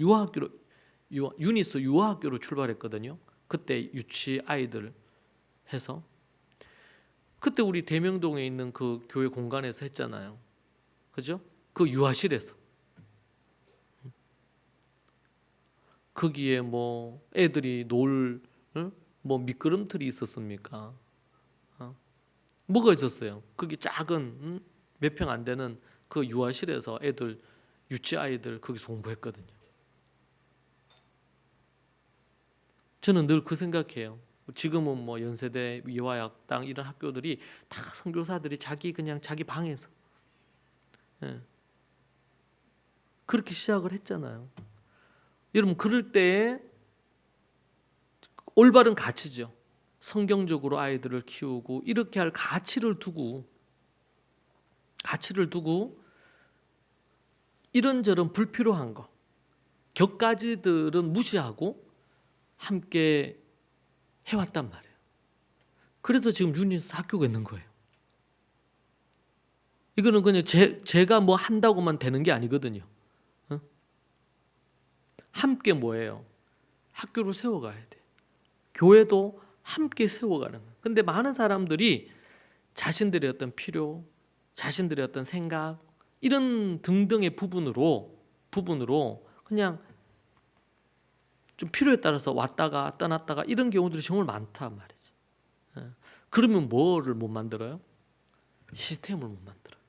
유니스 유아학교로 출발했거든요. 그때 유치 아이들 해서 그때 우리 대명동에 있는 그 교회 공간에서 했잖아요. 그죠? 그 유아실에서. 거기에 뭐 애들이 놀 뭐 미끄럼틀이 있었습니까? 뭐가 있었어요? 거기 작은 몇 평 안 되는 그 유아실에서 애들 유치 아이들 거기서 공부했거든요. 저는 늘 그 생각해요. 지금은 뭐 연세대, 위화약당 이런 학교들이 다 선교사들이 그냥 자기 방에서 그렇게 시작을 했잖아요. 여러분 그럴 때에 올바른 가치죠. 성경적으로 아이들을 키우고 이렇게 할 가치를 두고 이런저런 불필요한 거 격가지들은 무시하고 함께 해왔단 말이에요. 그래서 지금 유니스 학교가 있는 거예요. 이거는 그냥 제가 뭐 한다고만 되는 게 아니거든요. 함께 뭐예요? 학교를 세워가야 돼. 교회도 함께 세워가는 거예요. 근데 많은 사람들이 자신들의 어떤 필요, 자신들의 어떤 생각 이런 등등의 부분으로 그냥 좀 필요에 따라서 왔다가 떠났다가 이런 경우들이 정말 많단 말이죠. 그러면 뭐를 못 만들어요? 시스템을 못 만들어요.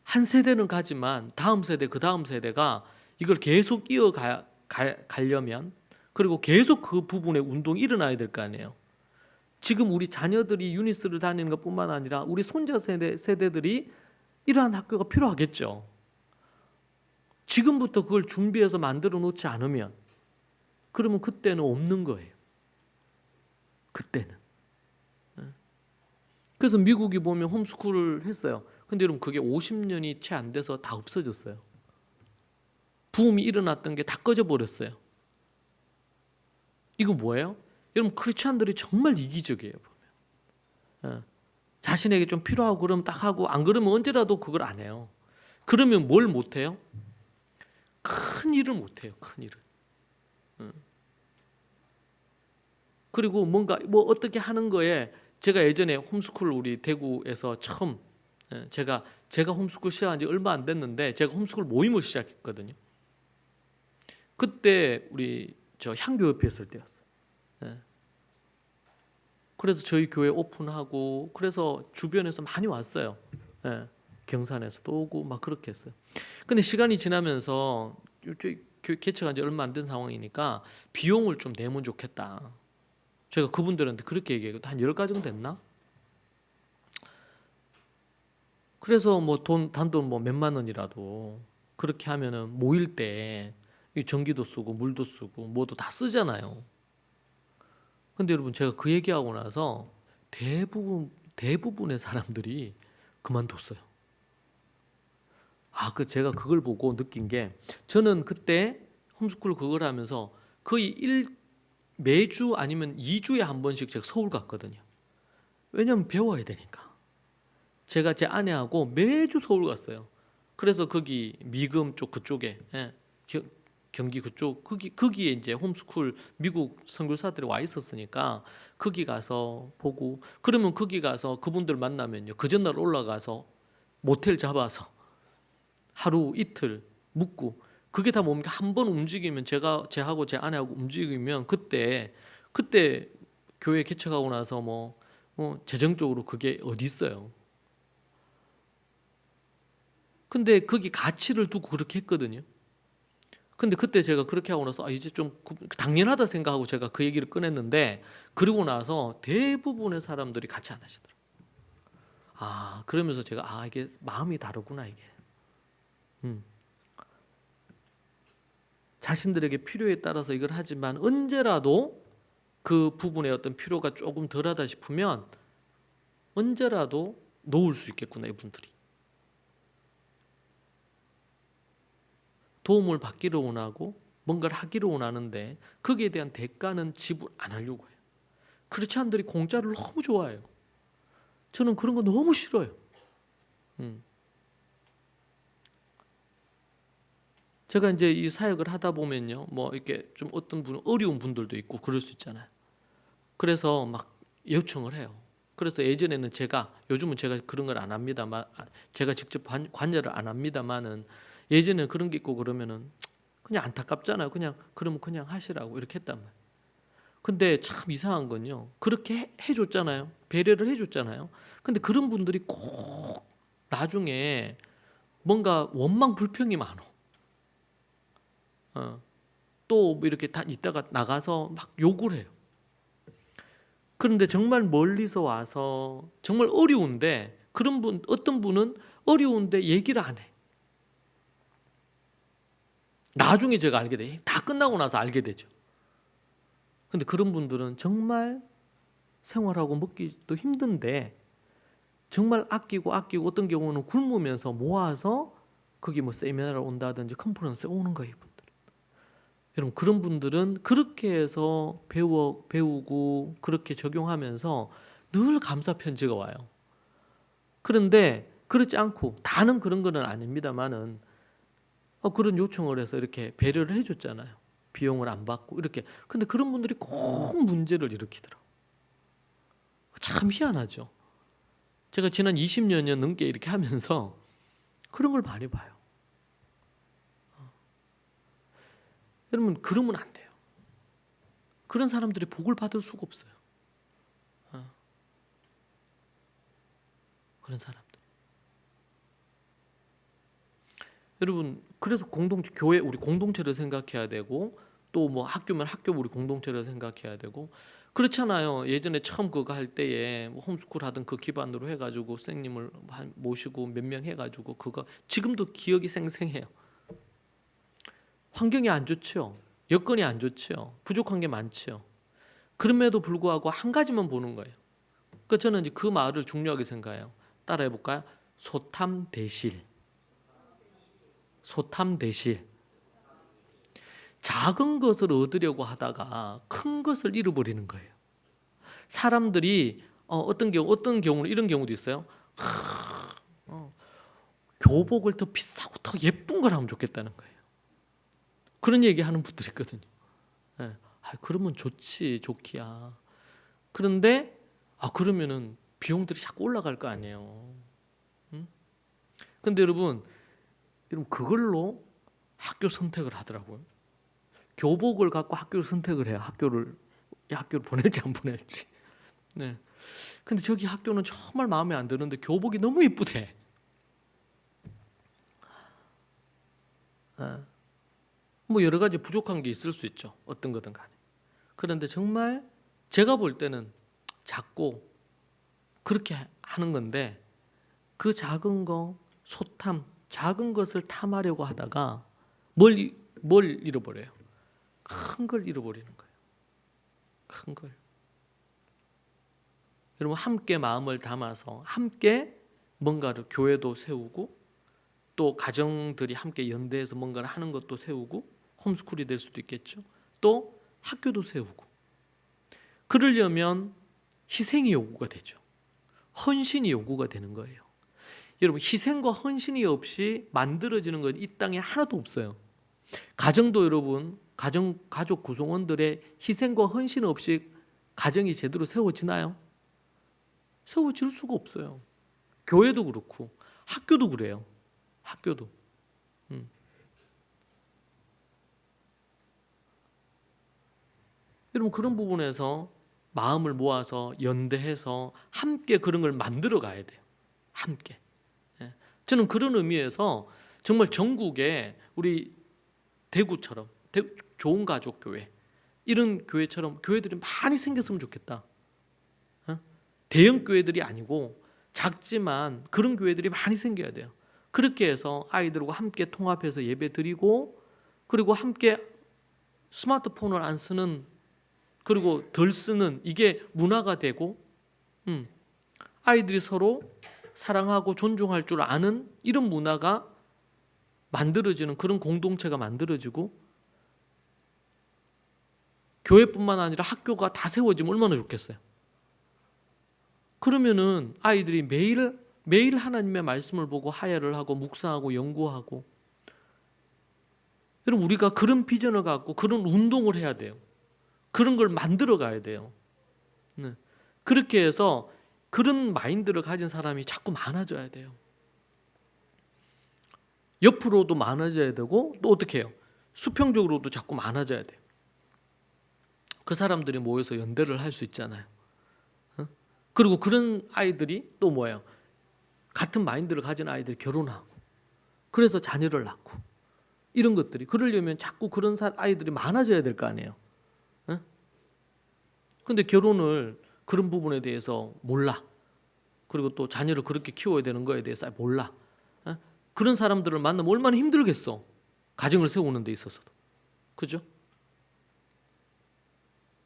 한 세대는 가지만 다음 세대, 그 다음 세대가 이걸 계속 이어가려면 그리고 계속 그 부분에 운동이 일어나야 될 거 아니에요. 지금 우리 자녀들이 유니스를 다니는 것뿐만 아니라 우리 손자 세대들이 이러한 학교가 필요하겠죠. 지금부터 그걸 준비해서 만들어 놓지 않으면 그러면 그때는 없는 거예요. 그때는. 그래서 미국이 보면 홈스쿨을 했어요. 근데 여러분 그게 50년이 채 안 돼서 다 없어졌어요. 부음이 일어났던 게 다 꺼져 버렸어요. 이거 뭐예요? 여러분 크리스찬들이 정말 이기적이에요. 보면. 자신에게 좀 필요하고 그러면 딱 하고 안 그러면 언제라도 그걸 안 해요. 그러면 뭘 못 해요? 큰 일을 못 해요. 큰 일을. 그리고 뭔가 뭐 어떻게 하는 거에 제가 예전에 홈스쿨 우리 대구에서 처음 제가 홈스쿨 시작한 지 얼마 안 됐는데 제가 홈스쿨 모임을 시작했거든요. 그때 우리 저 향교협회 있을 때였어요. 그래서 저희 교회 오픈하고 그래서 주변에서 많이 왔어요. 경산에서도 오고 막 그렇게 했어요. 근데 시간이 지나면서 개척한 지 얼마 안 된 상황이니까 비용을 좀 내면 좋겠다. 제가 그분들한테 그렇게 얘기해요. 한 10가정 됐나? 그래서 뭐 단돈 뭐 몇만 원이라도 그렇게 하면은 모일 때 전기도 쓰고 물도 쓰고 뭐도 다 쓰잖아요. 근데 여러분 제가 그 얘기하고 나서 대부분의 사람들이 그만뒀어요. 제가 그걸 보고 느낀 게 저는 그때 홈스쿨 그걸 하면서 거의 매주 아니면 2주에 한 번씩 제가 서울 갔거든요. 왜냐하면 배워야 되니까. 제가 제 아내하고 매주 서울 갔어요. 그래서 거기 미금 쪽 그쪽에 경기 그쪽 거기에 이제 홈스쿨 미국 선교사들이 와 있었으니까 거기 가서 보고 그러면 거기 가서 그분들 만나면요 그 전날 올라가서 모텔 잡아서 하루 이틀 묵고 그게 다 뭡니까? 한 번 움직이면 제하고 제 아내하고 움직이면 그때 교회 개척하고 나서 뭐 재정적으로 그게 어디 있어요? 근데 거기 가치를 두고 그렇게 했거든요. 근데 그때 제가 그렇게 하고 나서 이제 좀 당연하다 생각하고 제가 그 얘기를 꺼냈는데 그러고 나서 대부분의 사람들이 같이 안 하시더라고요. 그러면서 제가 이게 마음이 다르구나 이게. 자신들에게 필요에 따라서 이걸 하지만 언제라도 그 부분에 어떤 필요가 조금 덜하다 싶으면 언제라도 놓을 수 있겠구나. 이분들이 도움을 받기를 원하고 뭔가를 하기를 원하는데 거기에 대한 대가는 지불 안 하려고 해요. 크리스찬들이 공짜를 너무 좋아해요. 저는 그런 거 너무 싫어요. 제가 이제 이 사역을 하다 보면요, 뭐 이렇게 좀 어떤 분은 어려운 분들도 있고 그럴 수 있잖아요. 그래서 막 요청을 해요. 그래서 예전에는 요즘은 제가 그런 걸 안 합니다만, 제가 직접 관여를 안 합니다만은 예전에 그런 게 있고 그러면은 그냥 안타깝잖아요. 그러면 그냥 하시라고 이렇게 했단 말이에요. 근데 참 이상한 건요, 그렇게 해줬잖아요. 배려를 해줬잖아요. 근데 그런 분들이 꼭 나중에 뭔가 원망 불평이 많어. 또 이렇게 다 있다가 나가서 막 욕을 해요. 그런데 정말 멀리서 와서 정말 어려운데 그런 분, 어떤 분은 어려운데 얘기를 안 해. 나중에 제가 알게 돼. 다 끝나고 나서 알게 되죠. 근데 그런 분들은 정말 생활하고 먹기도 힘든데 정말 아끼고 어떤 경우는 굶으면서 모아서 거기 뭐 세미나를 온다든지 컨퍼런스에 오는 거예요. 이분들. 여러분, 그런 분들은 그렇게 해서 배우고 그렇게 적용하면서 늘 감사 편지가 와요. 그런데 그렇지 않고 다는 그런 거는 아닙니다만은 그런 요청을 해서 이렇게 배려를 해줬잖아요. 비용을 안 받고 이렇게. 근데 그런 분들이 꼭 문제를 일으키더라고요. 참 희한하죠. 제가 지난 20년 넘게 이렇게 하면서 그런 걸 많이 봐요. 여러분, 그러면 안 돼요. 그런 사람들이 복을 받을 수가 없어요. 그런 사람들. 여러분, 그래서 교회 우리 공동체를 생각해야 되고 또 뭐 학교면 학교 우리 공동체를 생각해야 되고 그렇잖아요. 예전에 처음 그거 할 때에 뭐 홈스쿨 하던 그 기반으로 해가지고 선생님을 모시고 몇 명 해가지고 그거 지금도 기억이 생생해요. 환경이 안 좋죠. 여건이 안 좋죠. 부족한 게 많죠. 그럼에도 불구하고 한 가지만 보는 거예요. 그러니까 저는 이제 그 말을 중요하게 생각해요. 따라해 볼까요? 소탐대실. 작은 것을 얻으려고 하다가 큰 것을 잃어버리는 거예요. 사람들이 어떤 경우는 이런 경우도 있어요. 교복을 더 비싸고 더 예쁜 걸 하면 좋겠다는 거예요. 그런 얘기하는 분들이 있거든요. 네. 그러면 좋기야. 그런데 그러면은 비용들이 자꾸 올라갈 거 아니에요. 근데 여러분 그걸로 학교 선택을 하더라고요. 교복을 갖고 학교를 선택을 해요. 학교를 보낼지 안 보낼지. 네. 근데 저기 학교는 정말 마음에 안 드는데 교복이 너무 이쁘대. 뭐 여러 가지 부족한 게 있을 수 있죠. 어떤 거든 간에. 그런데 정말 제가 볼 때는 작고 그렇게 하는 건데 그 작은 거 작은 것을 탐하려고 하다가 뭘 잃어버려요? 큰 걸 잃어버리는 거예요. 큰 걸. 여러분, 함께 마음을 담아서 함께 뭔가를 교회도 세우고 또 가정들이 함께 연대해서 뭔가를 하는 것도 세우고 홈스쿨이 될 수도 있겠죠. 또 학교도 세우고 그러려면 희생이 요구가 되죠. 헌신이 요구가 되는 거예요. 여러분, 희생과 헌신이 없이 만들어지는 것 이 땅에 하나도 없어요. 가정도 여러분, 가족 구성원들의 희생과 헌신 없이 가정이 제대로 세워지나요? 세워질 수가 없어요. 교회도 그렇고 학교도 그래요. 학교도. 여러분, 그런 부분에서 마음을 모아서 연대해서 함께 그런 걸 만들어 가야 돼요. 함께. 저는 그런 의미에서 정말 전국에 우리 대구처럼 좋은 가족 교회 이런 교회처럼 교회들이 많이 생겼으면 좋겠다. 대형 교회들이 아니고 작지만 그런 교회들이 많이 생겨야 돼요. 그렇게 해서 아이들과 함께 통합해서 예배 드리고 그리고 함께 스마트폰을 안 쓰는, 그리고 덜 쓰는, 이게 문화가 되고 아이들이 서로 사랑하고 존중할 줄 아는 이런 문화가 만들어지는, 그런 공동체가 만들어지고 교회뿐만 아니라 학교가 다 세워지면 얼마나 좋겠어요. 그러면은 아이들이 매일 하나님의 말씀을 보고 하야를 하고 묵상하고 연구하고, 여러분 우리가 그런 비전을 갖고 그런 운동을 해야 돼요. 그런 걸 만들어 가야 돼요. 네. 그렇게 해서 그런 마인드를 가진 사람이 자꾸 많아져야 돼요. 옆으로도 많아져야 되고, 또 어떻게 해요? 수평적으로도 자꾸 많아져야 돼요. 그 사람들이 모여서 연대를 할 수 있잖아요. 그리고 그런 아이들이 또 뭐예요? 같은 마인드를 가진 아이들이 결혼하고, 그래서 자녀를 낳고, 이런 것들이, 그러려면 자꾸 그런 아이들이 많아져야 될 거 아니에요. 근데 결혼을 그런 부분에 대해서 몰라. 그리고 또 자녀를 그렇게 키워야 되는 거에 대해서 몰라. 그런 사람들을 만나면 얼마나 힘들겠어. 가정을 세우는 데 있어서도. 그죠?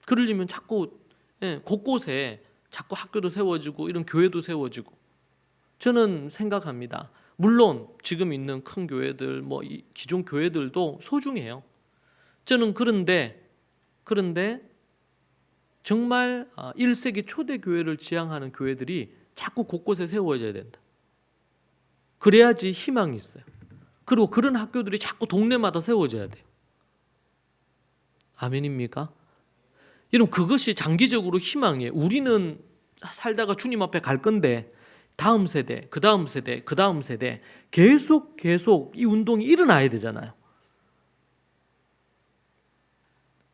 그러려면 자꾸 곳곳에 자꾸 학교도 세워지고 이런 교회도 세워지고, 저는 생각합니다. 물론 지금 있는 큰 교회들, 뭐 기존 교회들도 소중해요. 저는 그런데 정말 1세기 초대 교회를 지향하는 교회들이 자꾸 곳곳에 세워져야 된다. 그래야지 희망이 있어요. 그리고 그런 학교들이 자꾸 동네마다 세워져야 돼요. 아멘입니까? 여러분 그것이 장기적으로 희망이에요. 우리는 살다가 주님 앞에 갈 건데 다음 세대, 그 다음 세대, 그 다음 세대 계속 이 운동이 일어나야 되잖아요.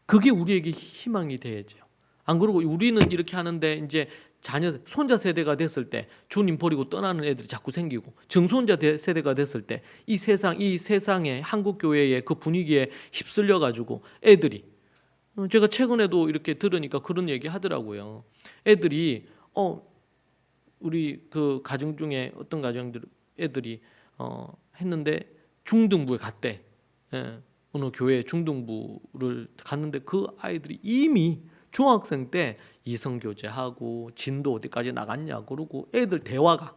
그게 우리에게 희망이 돼야죠. 안 그러고 우리는 이렇게 하는데 이제 자녀, 손자 세대가 됐을 때 주님 버리고 떠나는 애들이 자꾸 생기고, 증손자 세대가 됐을 때 이 세상의 한국 교회의 그 분위기에 휩쓸려 가지고 애들이, 제가 최근에도 이렇게 들으니까 그런 얘기 하더라고요. 애들이 우리 그 가정 중에 어떤 가정들 애들이 했는데 중등부에 갔대. 어느 교회 중등부를 갔는데 그 아이들이 이미 중학생 때 이성교제하고 진도 어디까지 나갔냐 그러고, 애들 대화가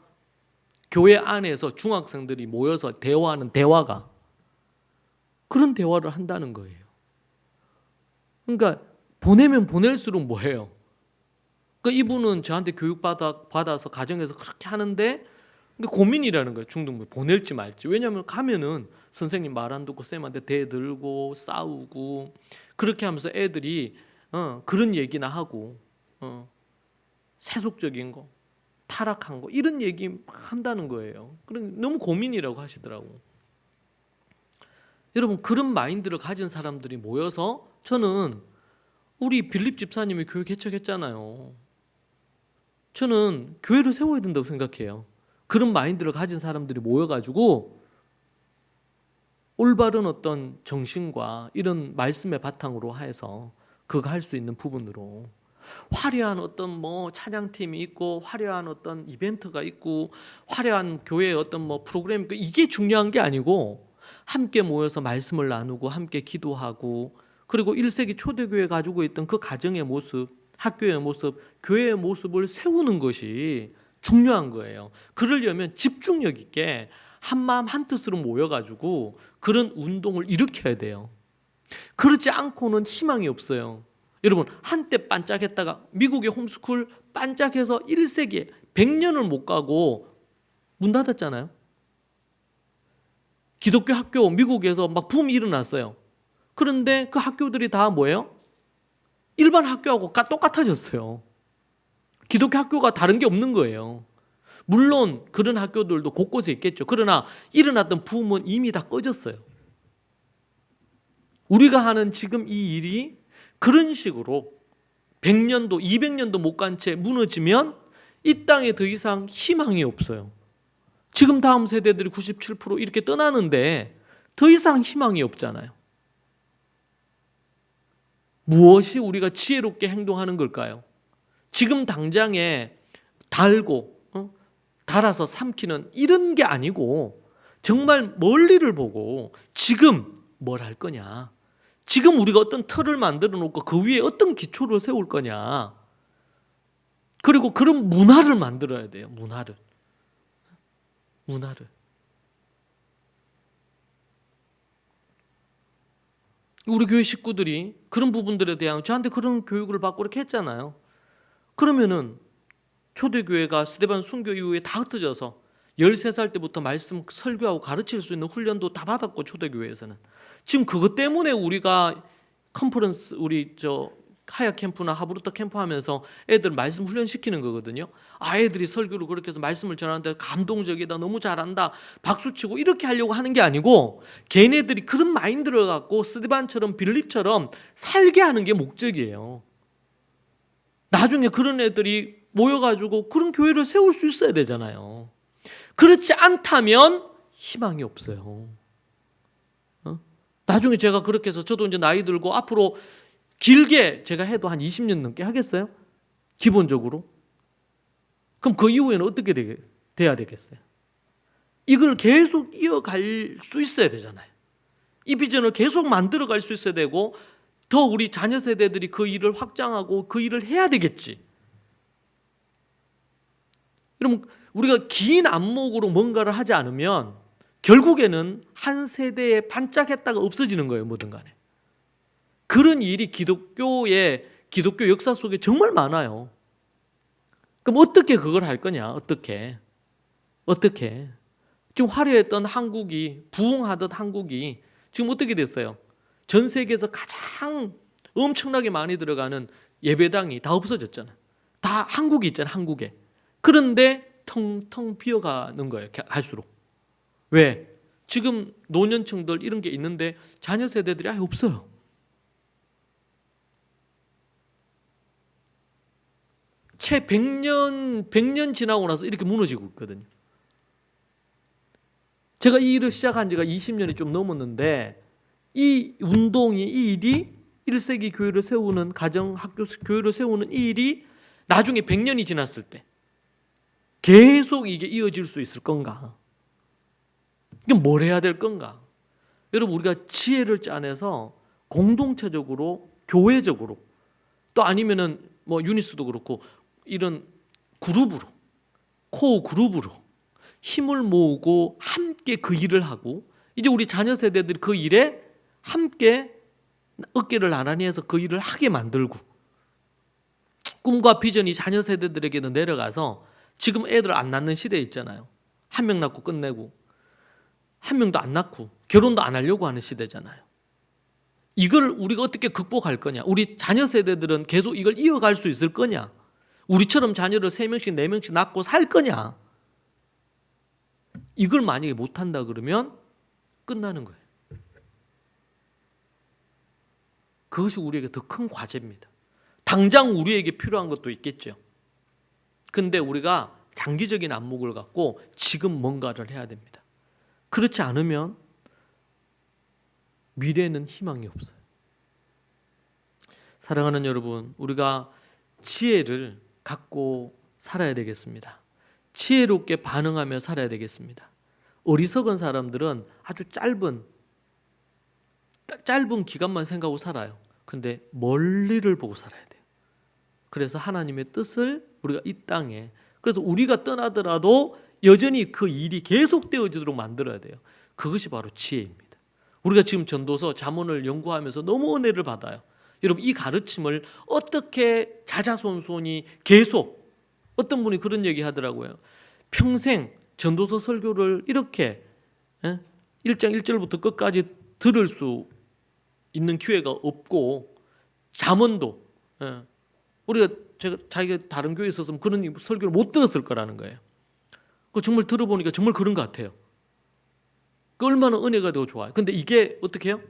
교회 안에서 중학생들이 모여서 대화하는 대화가 그런 대화를 한다는 거예요. 그러니까 보내면 보낼수록 뭐예요? 그러니까 이분은 저한테 교육받아서 가정에서 그렇게 하는데 고민이라는 거예요. 중등부 보낼지 말지. 왜냐하면 가면은 선생님 말 안 듣고 쌤한테 대들고 싸우고, 그렇게 하면서 애들이 그런 얘기나 하고 세속적인 거, 타락한 거, 이런 얘기 막 한다는 거예요. 너무 고민이라고 하시더라고. 여러분 그런 마인드를 가진 사람들이 모여서, 저는 우리 빌립 집사님이 교회 개척했잖아요. 저는 교회를 세워야 된다고 생각해요. 그런 마인드를 가진 사람들이 모여가지고 올바른 어떤 정신과 이런 말씀의 바탕으로 해서 그거 할 수 있는 부분으로, 화려한 어떤 뭐 찬양팀이 있고 화려한 어떤 이벤트가 있고 화려한 교회의 어떤 뭐 프로그램이 있고, 이게 중요한 게 아니고 함께 모여서 말씀을 나누고 함께 기도하고, 그리고 1세기 초대교회 가지고 있던 그 가정의 모습, 학교의 모습, 교회의 모습을 세우는 것이 중요한 거예요. 그러려면 집중력 있게 한 마음 한 뜻으로 모여가지고 그런 운동을 일으켜야 돼요. 그렇지 않고는 희망이 없어요. 여러분 한때 반짝했다가 미국의 홈스쿨 반짝해서 1세기 100년을 못 가고 문 닫았잖아요. 기독교 학교 미국에서 막 붐이 일어났어요. 그런데 그 학교들이 다 뭐예요? 일반 학교하고 똑같아졌어요. 기독교 학교가 다른 게 없는 거예요. 물론 그런 학교들도 곳곳에 있겠죠. 그러나 일어났던 붐은 이미 다 꺼졌어요. 우리가 하는 지금 이 일이 그런 식으로 100년도 200년도 못 간 채 무너지면 이 땅에 더 이상 희망이 없어요. 지금 다음 세대들이 97% 이렇게 떠나는데 더 이상 희망이 없잖아요. 무엇이 우리가 지혜롭게 행동하는 걸까요? 지금 당장에 달아서 삼키는 이런 게 아니고, 정말 멀리를 보고 지금 뭘 할 거냐, 지금 우리가 어떤 틀을 만들어 놓고 그 위에 어떤 기초를 세울 거냐. 그리고 그런 문화를 만들어야 돼요. 문화를. 우리 교회 식구들이 그런 부분들에 대한 저한테 그런 교육을 받고 이렇게 했잖아요. 그러면은 초대교회가 스데반 순교 이후에 다 흩어져서 13살 때부터 말씀 설교하고 가르칠 수 있는 훈련도 다 받았고, 초대교회에서는 지금 그것 때문에 우리가 컨퍼런스, 우리 하야 캠프나 하브루타 캠프 하면서 애들 말씀 훈련시키는 거거든요. 애들이 설교를 그렇게 해서 말씀을 전하는데 감동적이다, 너무 잘한다, 박수치고 이렇게 하려고 하는 게 아니고, 걔네들이 그런 마인드를 갖고 스데반처럼 빌립처럼 살게 하는 게 목적이에요. 나중에 그런 애들이 모여가지고 그런 교회를 세울 수 있어야 되잖아요. 그렇지 않다면 희망이 없어요. 나중에 제가 그렇게 해서 저도 이제 나이 들고 앞으로 길게 제가 해도 한 20년 넘게 하겠어요? 기본적으로. 그럼 그 이후에는 어떻게 돼야 되겠어요? 이걸 계속 이어갈 수 있어야 되잖아요. 이 비전을 계속 만들어갈 수 있어야 되고, 더 우리 자녀 세대들이 그 일을 확장하고 그 일을 해야 되겠지. 여러분, 우리가 긴 안목으로 뭔가를 하지 않으면 결국에는 한 세대에 반짝했다가 없어지는 거예요. 뭐든 간에. 그런 일이 기독교 역사 속에 정말 많아요. 그럼 어떻게 그걸 할 거냐? 어떻게? 지금 화려했던 한국이, 부흥하던 한국이 지금 어떻게 됐어요? 전 세계에서 가장 엄청나게 많이 들어가는 예배당이 다 없어졌잖아. 다 한국이 있잖아, 한국에. 그런데 텅텅 비어가는 거예요, 갈수록. 왜? 지금 노년층들 이런 게 있는데 자녀 세대들이 아예 없어요. 채 100년 지나고 나서 이렇게 무너지고 있거든요. 제가 이 일을 시작한 지가 20년이 좀 넘었는데, 이 운동이, 이 일이 1세기 교회를 세우는, 가정, 학교 교회를 세우는 이 일이 나중에 100년이 지났을 때 계속 이게 이어질 수 있을 건가? 이게 뭘 해야 될 건가? 여러분, 우리가 지혜를 짜내서 공동체적으로, 교회적으로, 또 아니면은 유니스도 그렇고 이런 그룹으로, 코어 그룹으로 힘을 모으고 함께 그 일을 하고, 이제 우리 자녀 세대들이 그 일에 함께 어깨를 나란히 해서 그 일을 하게 만들고, 꿈과 비전이 자녀 세대들에게도 내려가서, 지금 애들 안 낳는 시대에 있잖아요. 한 명 낳고 끝내고, 한 명도 안 낳고 결혼도 안 하려고 하는 시대잖아요. 이걸 우리가 어떻게 극복할 거냐? 우리 자녀 세대들은 계속 이걸 이어갈 수 있을 거냐? 우리처럼 자녀를 3명씩 4명씩 낳고 살 거냐? 이걸 만약에 못한다 그러면 끝나는 거예요. 그것이 우리에게 더 큰 과제입니다. 당장 우리에게 필요한 것도 있겠죠. 근데 우리가 장기적인 안목을 갖고 지금 뭔가를 해야 됩니다. 그렇지 않으면 미래에는 희망이 없어요. 사랑하는 여러분, 우리가 지혜를 갖고 살아야 되겠습니다. 지혜롭게 반응하며 살아야 되겠습니다. 어리석은 사람들은 아주 짧은 기간만 생각하고 살아요. 근데 멀리를 보고 살아야 돼요. 그래서 하나님의 뜻을 우리가 이 땅에, 그래서 우리가 떠나더라도 여전히 그 일이 계속되어지도록 만들어야 돼요. 그것이 바로 지혜입니다. 우리가 지금 전도서 잠언을 연구하면서 너무 은혜를 받아요. 여러분, 이 가르침을 어떻게 자자손손이 계속, 어떤 분이 그런 얘기 하더라고요. 평생 전도서 설교를 이렇게 1장 1절부터 끝까지 들을 수 있는 기회가 없고, 잠언도 우리가 자기가 다른 교회에 있었으면 그런 설교를 못 들었을 거라는 거예요. 그 정말 들어보니까 정말 그런 것 같아요. 그 얼마나 은혜가 더 좋아요. 근데 이게 어떻게 해요?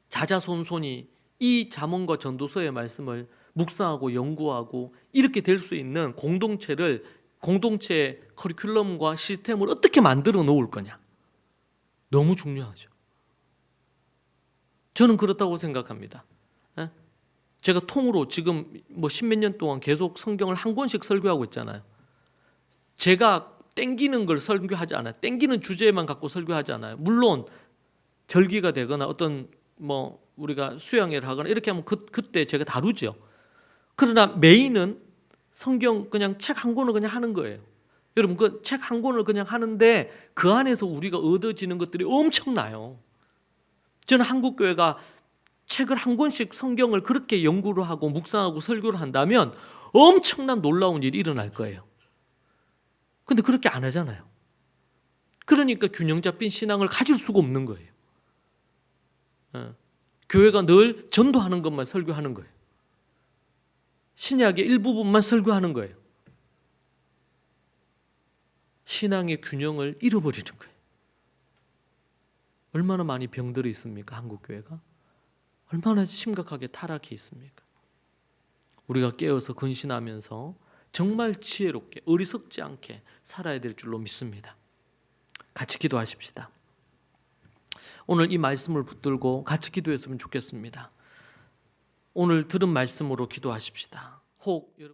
자자손손이 이 잠언과 전도서의 말씀을 묵상하고 연구하고 이렇게 될 수 있는 공동체 커리큘럼과 시스템을 어떻게 만들어 놓을 거냐. 너무 중요하죠. 저는 그렇다고 생각합니다. 제가 통으로 지금 10몇 년 동안 계속 성경을 한 권씩 설교하고 있잖아요. 제가 땡기는 걸 설교하지 않아요. 땡기는 주제만 갖고 설교하지 않아요. 물론 절기가 되거나 어떤 뭐 우리가 수양회를 하거나 이렇게 하면 그때 제가 다루죠. 그러나 메인은 성경 그냥 책 한 권을 그냥 하는 거예요. 여러분 그 책 한 권을 그냥 하는데 그 안에서 우리가 얻어지는 것들이 엄청나요. 저는 한국 교회가 책을 한 권씩 성경을 그렇게 연구를 하고 묵상하고 설교를 한다면 엄청난 놀라운 일이 일어날 거예요. 근데 그렇게 안 하잖아요. 그러니까 균형 잡힌 신앙을 가질 수가 없는 거예요. 교회가 늘 전도하는 것만 설교하는 거예요. 신약의 일부분만 설교하는 거예요. 신앙의 균형을 잃어버리는 거예요. 얼마나 많이 병들어 있습니까? 한국 교회가 얼마나 심각하게 타락해 있습니까? 우리가 깨어서 근신하면서 정말 지혜롭게 어리석지 않게 살아야 될 줄로 믿습니다. 같이 기도하십시다. 오늘 이 말씀을 붙들고 같이 기도했으면 좋겠습니다. 오늘 들은 말씀으로 기도하십시다. 혹 여러분